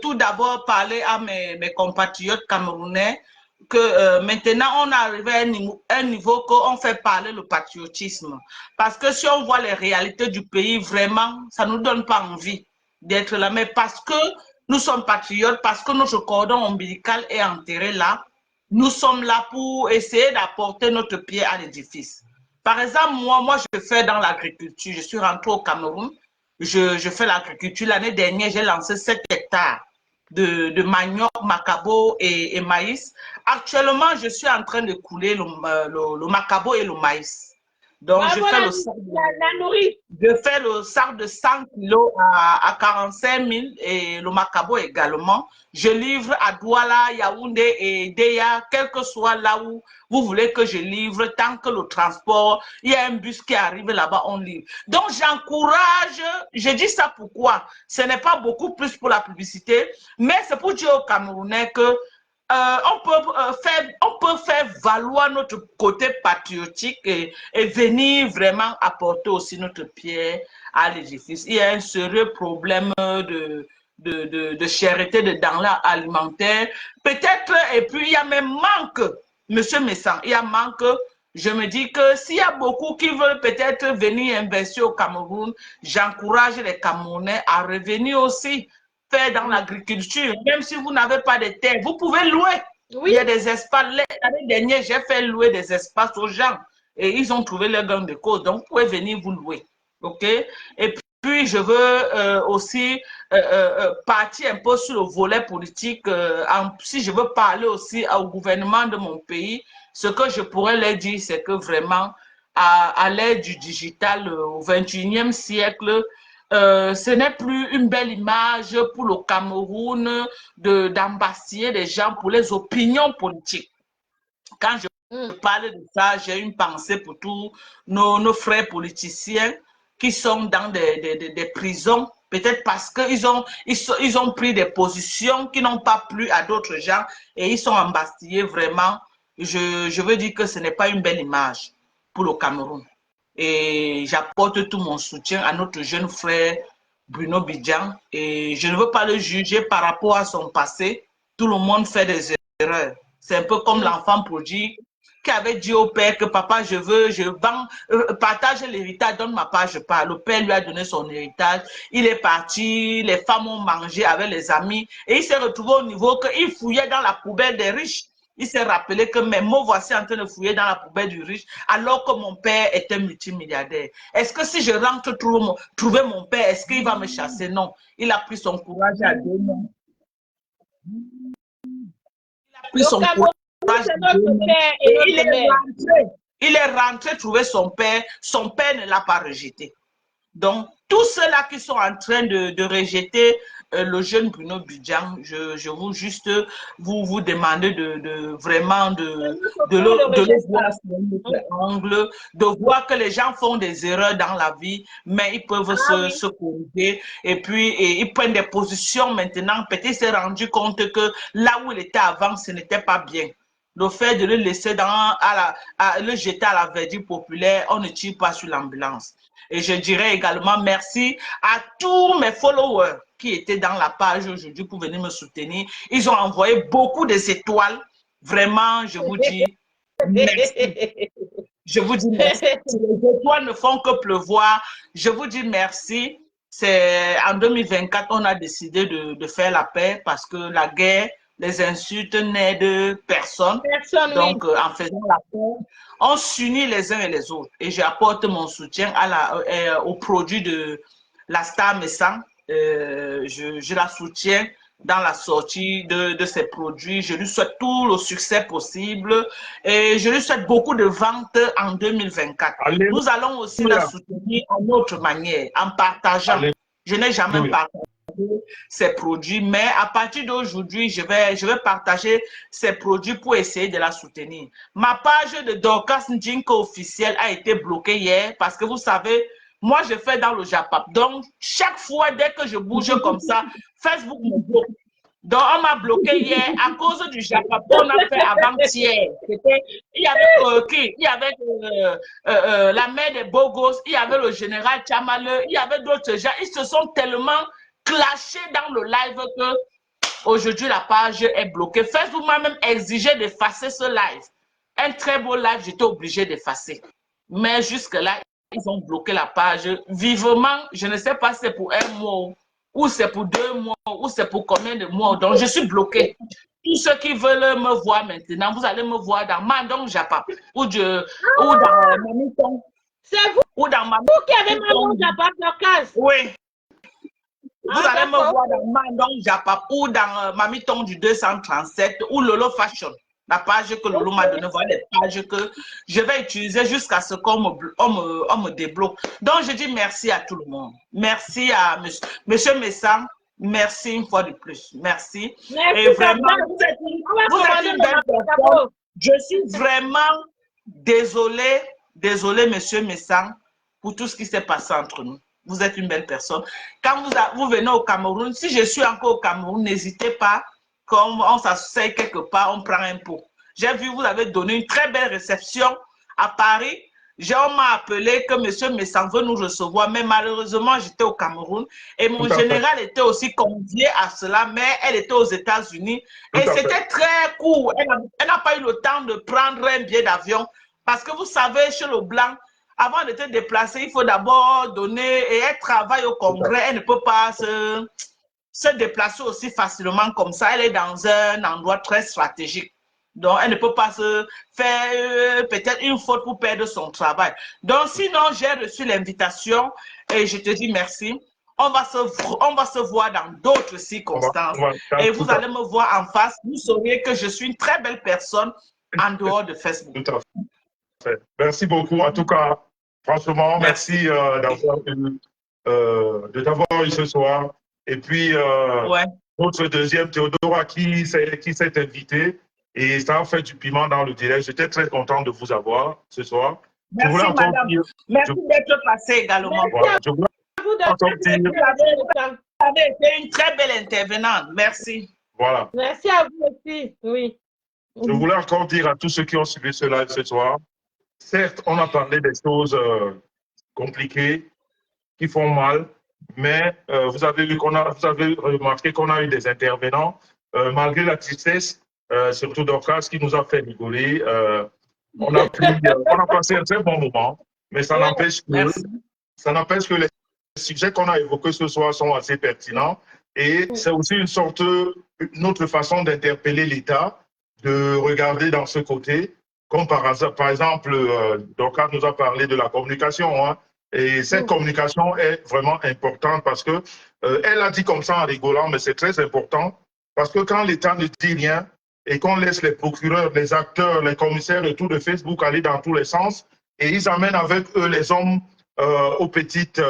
tout d'abord parler à mes compatriotes camerounais que maintenant on arrive à un niveau qu'on fait parler le patriotisme. Parce que si on voit les réalités du pays, vraiment, ça ne nous donne pas envie d'être là. Mais parce que nous sommes patriotes, parce que notre cordon ombilical est enterré là, nous sommes là pour essayer d'apporter notre pied à l'édifice. Par exemple, moi, je fais dans l'agriculture. Je suis rentrée au Cameroun. Je fais l'agriculture. L'année dernière, j'ai lancé 7 hectares de manioc, macabo et maïs. Actuellement, je suis en train de couler le macabo et le maïs. Donc, Bah, je voilà, fais le sac la nourrice. je fais le sac de 100 kilos à 45 000 et le macabo également. Je livre à Douala, Yaoundé et Deya, quel que soit là où vous voulez que je livre, tant que le transport, il y a un bus qui arrive là-bas, on livre. Donc, j'encourage, je dis ça pourquoi? Ce n'est pas beaucoup plus pour la publicité, mais c'est pour dire aux Camerounais que on peut faire valoir notre côté patriotique et venir vraiment apporter aussi notre pierre à l'édifice. Il y a un sérieux problème de cherté de denrées alimentaires. Peut-être, et puis il y a même manque, Monsieur Messan, il y a manque. Je me dis que s'il y a beaucoup qui veulent peut-être venir investir au Cameroun, j'encourage les Camerounais à revenir aussi faire dans l'agriculture. Même si vous n'avez pas de terre, vous pouvez louer. Oui. Il y a des espaces. L'année dernière, j'ai fait louer des espaces aux gens et ils ont trouvé leur gain de cause. Donc, vous pouvez venir vous louer. OK? Et puis, je veux aussi partir un peu sur le volet politique. Si je veux parler aussi au gouvernement de mon pays, ce que je pourrais leur dire, c'est que vraiment, à l'ère du digital au 21e siècle, ce n'est plus une belle image pour le Cameroun d'embastiller des gens pour les opinions politiques. Quand je parle de ça, j'ai une pensée pour tous nos frères politiciens qui sont dans des prisons, peut-être parce qu'ils ont pris des positions qui n'ont pas plu à d'autres gens et ils sont embastillés vraiment. Je veux dire que ce n'est pas une belle image pour le Cameroun. Et j'apporte tout mon soutien à notre jeune frère Bruno Bidjan. Et je ne veux pas le juger par rapport à son passé. Tout le monde fait des erreurs. C'est un peu comme l'enfant prodigue qui avait dit au père que papa, je vends, partage l'héritage, donne ma part, je pars. Le père lui a donné son héritage. Il est parti, les femmes ont mangé avec les amis. Et il s'est retrouvé au niveau qu'il fouillait dans la poubelle des riches. Il s'est rappelé que mes mots voici en train de fouiller dans la poubelle du riche alors que mon père était multimilliardaire. Est-ce que si je rentre trouver mon père, est-ce qu'il va me chasser? Non. Il a pris son courage à deux mains. Il a pris son courage à deux mains. Et il est rentré trouver son père. Son père ne l'a pas rejeté. Donc, tous ceux-là qui sont en train de rejeter le jeune Bruno Bidjan, je vous juste vous demander vraiment de le voir sur un autre angle, de voir que les gens font des erreurs dans la vie, mais ils peuvent se corriger et puis ils prennent des positions maintenant. Peut-être il s'est rendu compte que là où il était avant, ce n'était pas bien. Le fait de le laisser le jeter à la verdure populaire, on ne tire pas sur l'ambulance. Et je dirais également merci à tous mes followers qui étaient dans la page aujourd'hui pour venir me soutenir. Ils ont envoyé beaucoup d'étoiles. Vraiment, je vous dis merci. Je vous dis merci. Les étoiles ne font que pleuvoir. Je vous dis merci. En 2024, on a décidé de faire la paix parce que la guerre, les insultes n'aident personne. Donc, en faisant la paix, on s'unit les uns et les autres. Et j'apporte mon soutien au produit de la Star Messan. Je la soutiens dans la sortie de ses produits. Je lui souhaite tout le succès possible et je lui souhaite beaucoup de ventes en 2024. Alléluia. Nous allons aussi la soutenir en autre manière, en partageant. Alléluia. Je n'ai jamais partagé ces produits, mais à partir d'aujourd'hui, je vais partager ces produits pour essayer de la soutenir. Ma page de Dorcas Ndjinko officielle a été bloquée hier parce que vous savez, moi je fais dans le Japap. Donc, chaque fois, dès que je bouge comme ça, Facebook me bloque. Donc, on m'a bloqué hier à cause du Japap qu'on a fait avant-hier. Il y avait la mère des Bogos, il y avait le général Tchamaleu, il y avait d'autres gens. Ils se sont tellement clashés dans le live que aujourd'hui la page est bloquée. Facebook m'a même exigé d'effacer ce live. Un très beau live, j'étais obligé d'effacer. Mais jusque-là, ils ont bloqué la page vivement. Je ne sais pas si c'est pour un mois ou c'est pour 2 mois ou c'est pour combien de mois. Donc, je suis bloqué. Tous ceux qui veulent me voir maintenant, vous allez me voir dans Mandong Japap ou dans Mamiton. C'est vous, ou dans vous qui avez Mandong Japap, Dorcas? Oui. Vous allez me voir dans Mandong Japap ou dans Mamiton du 237 ou Lolo Fashion. La page que Lolo m'a donnée, voilà les pages que je vais utiliser jusqu'à ce qu'on me débloque. Donc, je dis merci à tout le monde. Merci à monsieur Messam. Merci une fois de plus. Merci. Merci, Et vraiment, papa. vous êtes une belle personne. Je suis vraiment désolée, monsieur Messam, pour tout ce qui s'est passé entre nous. Vous êtes une belle personne. Quand vous venez au Cameroun, si je suis encore au Cameroun, n'hésitez pas. Comme on s'asseye quelque part, on prend un pot. J'ai vu, vous avez donné une très belle réception à Paris. On m'a appelé que monsieur Messam veut nous recevoir, mais malheureusement, j'étais au Cameroun et mon général était aussi convié à cela, mais elle était aux États-Unis et c'était très court. Elle n'a pas eu le temps de prendre un billet d'avion parce que vous savez, chez le Blanc, avant de te déplacer, il faut d'abord donner et elle travaille au Congrès. Elle ne peut pas se déplacer aussi facilement comme ça. Elle est dans un endroit très stratégique. Donc, elle ne peut pas se faire peut-être une faute pour perdre son travail. Donc, sinon, j'ai reçu l'invitation et je te dis merci. On va se voir dans d'autres circonstances. Et vous allez me voir en face. Vous saurez que je suis une très belle personne en dehors de Facebook. Tout à fait. Merci beaucoup. En tout cas, franchement, merci de t'avoir eu ce soir. Et puis, notre deuxième, Théodora, qui s'est invité. Et ça a fait du piment dans le direct. J'étais très content de vous avoir ce soir. Merci, madame. Merci d'être passé également. Voilà, je voulais vous avez été une très belle intervenante. Merci. Voilà. Merci à vous aussi. Oui. Je voulais encore dire à tous ceux qui ont suivi ce live ce soir, certes, on a parlé des choses compliquées qui font mal, mais vous avez remarqué qu'on a eu des intervenants, malgré la tristesse, surtout Dorcas qui nous a fait rigoler. On a passé un très bon moment, mais ça n'empêche que les sujets qu'on a évoqués ce soir sont assez pertinents et c'est aussi une autre façon d'interpeller l'État, de regarder dans ce côté, comme par exemple, Dorcas nous a parlé de la communication, hein, et cette communication est vraiment importante parce que elle a dit comme ça en rigolant, mais c'est très important parce que quand l'État ne dit rien, et qu'on laisse les procureurs, les acteurs, les commissaires et tout de Facebook aller dans tous les sens, et ils amènent avec eux les hommes aux petites...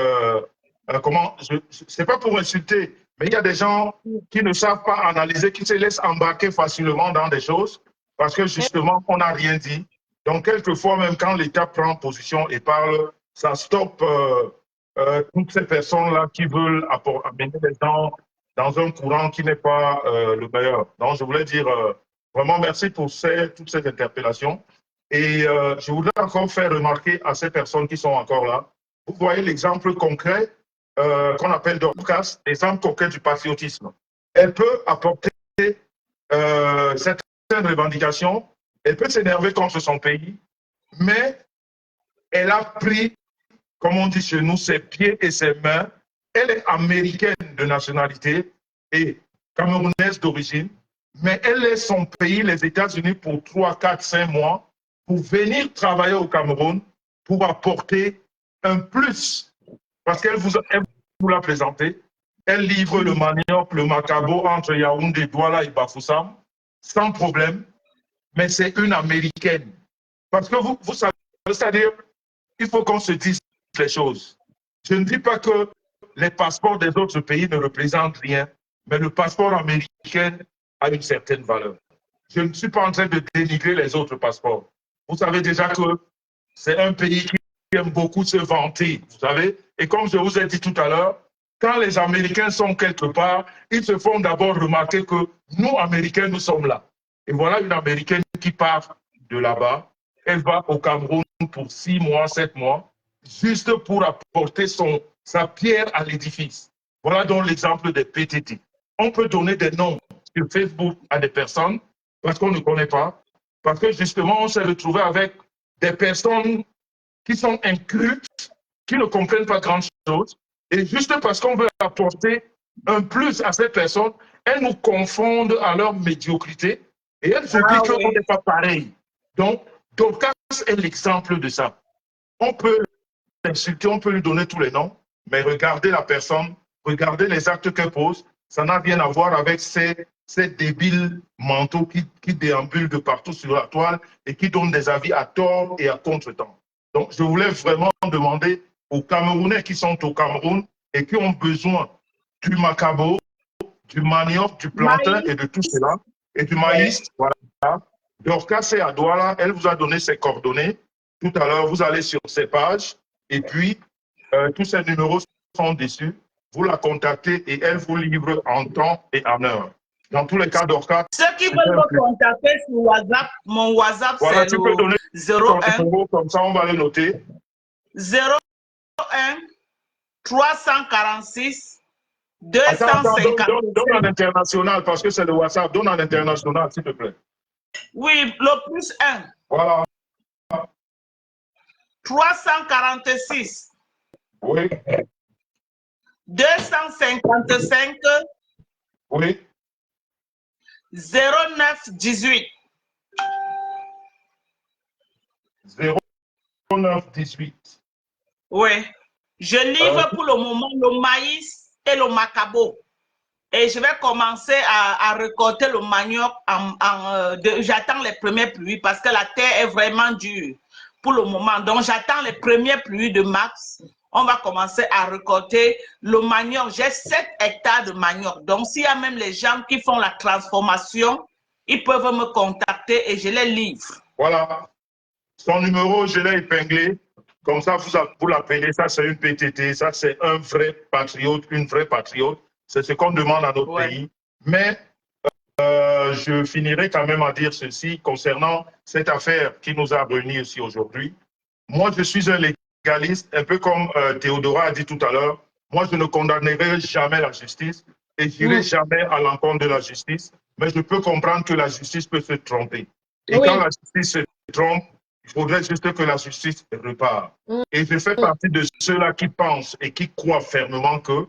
c'est pas pour insulter, mais il y a des gens qui ne savent pas analyser, qui se laissent embarquer facilement dans des choses, parce que justement, on n'a rien dit. Donc, quelquefois, même quand l'État prend position et parle, ça stoppe toutes ces personnes-là qui veulent amener les gens dans un courant qui n'est pas le meilleur. Donc, je voulais dire... Vraiment, merci pour toutes ces interpellations. Et je voudrais encore faire remarquer à ces personnes qui sont encore là, vous voyez l'exemple concret qu'on appelle Dorcas, l'exemple concret du patriotisme. Elle peut apporter certaines revendications, elle peut s'énerver contre son pays, mais elle a pris, comme on dit chez nous, ses pieds et ses mains. Elle est américaine de nationalité et camerounaise d'origine. Mais elle laisse son pays, les États-Unis, pour 3, 4, 5 mois, pour venir travailler au Cameroun, pour apporter un plus. Parce qu'elle vous l'a présenté. Elle livre le manioc, le macabo entre Yaoundé, Douala et Bafoussam, sans problème. Mais c'est une Américaine. Parce que vous savez, c'est-à-dire, il faut qu'on se dise les choses. Je ne dis pas que les passeports des autres pays ne représentent rien, mais le passeport américain a une certaine valeur. Je ne suis pas en train de dénigrer les autres passeports. Vous savez déjà que c'est un pays qui aime beaucoup se vanter, vous savez. Et comme je vous ai dit tout à l'heure, quand les Américains sont quelque part, ils se font d'abord remarquer que nous, Américains, nous sommes là. Et voilà une Américaine qui part de là-bas. Elle va au Cameroun pour 6 mois, 7 mois, juste pour apporter sa pierre à l'édifice. Voilà donc l'exemple des PTT. On peut donner des noms sur Facebook à des personnes parce qu'on ne connaît pas, parce que justement on s'est retrouvé avec des personnes qui sont incultes, qui ne comprennent pas grand-chose, et juste parce qu'on veut apporter un plus à ces personnes, elles nous confondent à leur médiocrité et elles oublient qu'on n'est pas pareil. Donc, Dorcas est l'exemple de ça. On peut l'insulter, on peut lui donner tous les noms, mais regardez la personne, regardez les actes qu'elle pose, ça n'a rien à voir avec ses ces débiles mentaux qui déambulent de partout sur la toile et qui donnent des avis à tort et à contre-temps. Donc, je voulais vraiment demander aux Camerounais qui sont au Cameroun et qui ont besoin du macabo, du manioc, du plantain et de tout cela, et du maïs, voilà. Dorcas est à Douala, elle vous a donné ses coordonnées. Tout à l'heure, vous allez sur ses pages et puis tous ses numéros sont dessus. Vous la contactez et elle vous livre en temps et en heure. Dans tous les cas, Dorcas. Ceux qui veulent me contacter sur WhatsApp, mon WhatsApp, voilà, c'est le 01 numéro, comme ça, on va le noter. 01 346 250. Donne en international parce que c'est le WhatsApp. Donne en international, s'il te plaît. Oui, le plus 1. Voilà. 346. Oui. 255. Oui. 0918. 0918. Oui. Je livre pour le moment le maïs et le macabo. Et je vais commencer à récolter le manioc. J'attends les premières pluies parce que la terre est vraiment dure pour le moment. Donc, j'attends les premières pluies de mars. On va commencer à récolter le manioc. J'ai 7 hectares de manioc. Donc, s'il y a même les gens qui font la transformation, ils peuvent me contacter et je les livre. Voilà. Son numéro, je l'ai épinglé. Comme ça, vous l'appelez. Ça, c'est une PTT. Ça, c'est un vrai patriote, une vraie patriote. C'est ce qu'on demande à notre pays. Mais je finirai quand même à dire ceci concernant cette affaire qui nous a réunis ici aujourd'hui. Moi, je suis un légaliste, un peu comme Théodora a dit tout à l'heure. Moi, je ne condamnerai jamais la justice et je n'irai jamais à l'encontre de la justice. Mais je peux comprendre que la justice peut se tromper. Et quand la justice se trompe, il faudrait juste que la justice repart. Et je fais partie de ceux-là qui pensent et qui croient fermement que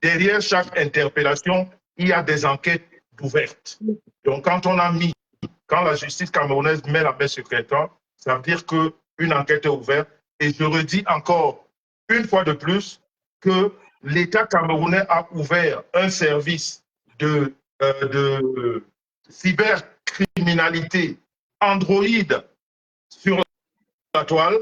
derrière chaque interpellation, il y a des enquêtes ouvertes. Donc, quand la justice camerounaise met la main sur quelqu'un, ça veut dire qu'une enquête est ouverte. Et je redis encore, une fois de plus, que l'État camerounais a ouvert un service de cybercriminalité Android sur la toile,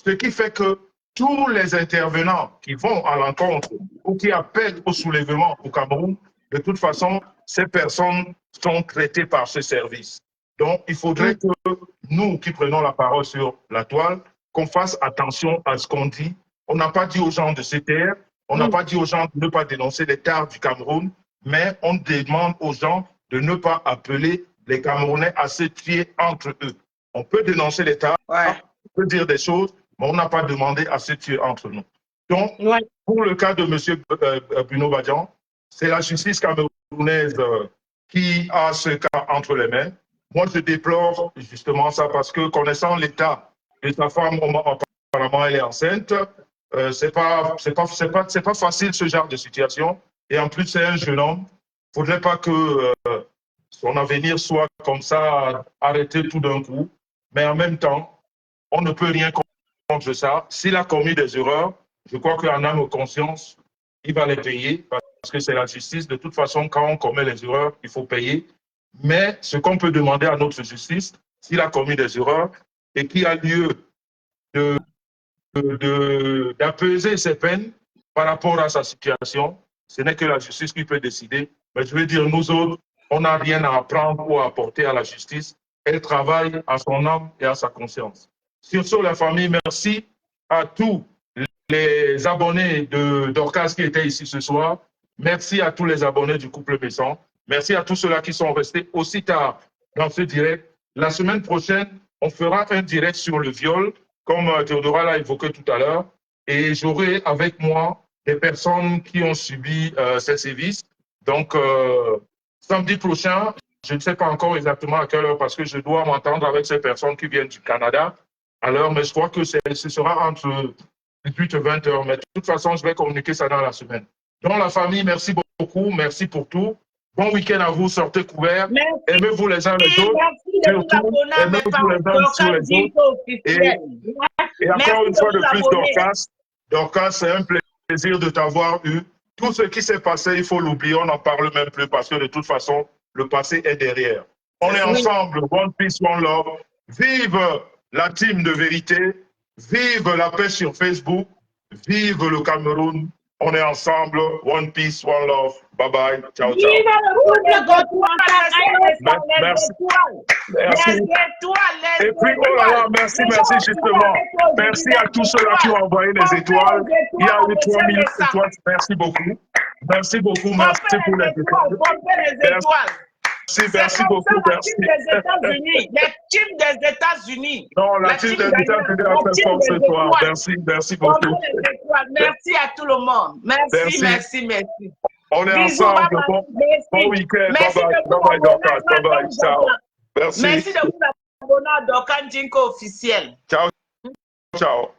ce qui fait que tous les intervenants qui vont à l'encontre ou qui appellent au soulèvement au Cameroun, de toute façon, ces personnes sont traitées par ce service. Donc, il faudrait que nous qui prenons la parole sur la toile, qu'on fasse attention à ce qu'on dit. On n'a pas dit aux gens de se taire, on n'a pas dit aux gens de ne pas dénoncer les tares du Cameroun, mais on demande aux gens de ne pas appeler les Camerounais à se tuer entre eux. On peut dénoncer les tares, on peut dire des choses, mais on n'a pas demandé à se tuer entre nous. Donc, pour le cas de M. Bruno Badian, c'est la justice camerounaise qui a ce cas entre les mains. Moi, je déplore justement ça parce que connaissant l'état de sa femme, apparemment elle est enceinte, c'est pas facile ce genre de situation. Et en plus, c'est un jeune homme. Il ne faudrait pas que son avenir soit comme ça, arrêté tout d'un coup. Mais en même temps, on ne peut rien contre ça. S'il a commis des erreurs, je crois qu'en âme conscience, il va les payer parce que c'est la justice. De toute façon, quand on commet les erreurs, il faut payer. Mais ce qu'on peut demander à notre justice, s'il a commis des erreurs et qu'il a lieu d'apaiser ses peines par rapport à sa situation, ce n'est que la justice qui peut décider. Mais je veux dire, nous autres, on n'a rien à apprendre ou à apporter à la justice. Elle travaille à son âme et à sa conscience. Sur ce, la famille, merci à tous les abonnés de Dorcas qui étaient ici ce soir. Merci à tous les abonnés du couple Besson. Merci à tous ceux-là qui sont restés aussi tard dans ce direct. La semaine prochaine, on fera un direct sur le viol, comme Théodora l'a évoqué tout à l'heure. Et j'aurai avec moi des personnes qui ont subi ces sévices. Donc, samedi prochain, je ne sais pas encore exactement à quelle heure parce que je dois m'entendre avec ces personnes qui viennent du Canada. Alors, mais je crois que ce sera entre 18 et 20 heures. Mais de toute façon, je vais communiquer ça dans la semaine. Donc, la famille, merci beaucoup. Merci pour tout. Bon week-end à vous. Sortez couverts. Aimez-vous les uns les autres. Surtout, aimez-vous les uns sur les autres. Et encore une fois de plus, Dorcas, c'est un plaisir de t'avoir eu. Tout ce qui s'est passé, il faut l'oublier. On n'en parle même plus parce que de toute façon, le passé est derrière. On est ensemble, One Peace, One Love. Vive la team de vérité, vive la paix sur Facebook, vive le Cameroun. On est ensemble, One Peace, One Love. Bye bye, ciao, ciao. Merci. Merci. Et puis, oh là là, merci, merci justement. Merci à tous ceux-là qui ont envoyé les étoiles. Il y a eu 3000 étoiles. Merci beaucoup. Merci beaucoup, merci pour les étoiles. Merci beaucoup, merci. La team des États-Unis. Non, la team des États-Unis a fait force ce soir. Merci, merci beaucoup. Merci à tout le monde. Merci, merci, merci. On est ensemble. Bon week-end. Bye bye. Bye bye, Dorcas. Bye bye. Ciao. Merci. Merci de vous abonner à Dorcas Jinko officiel. Ciao. Ciao.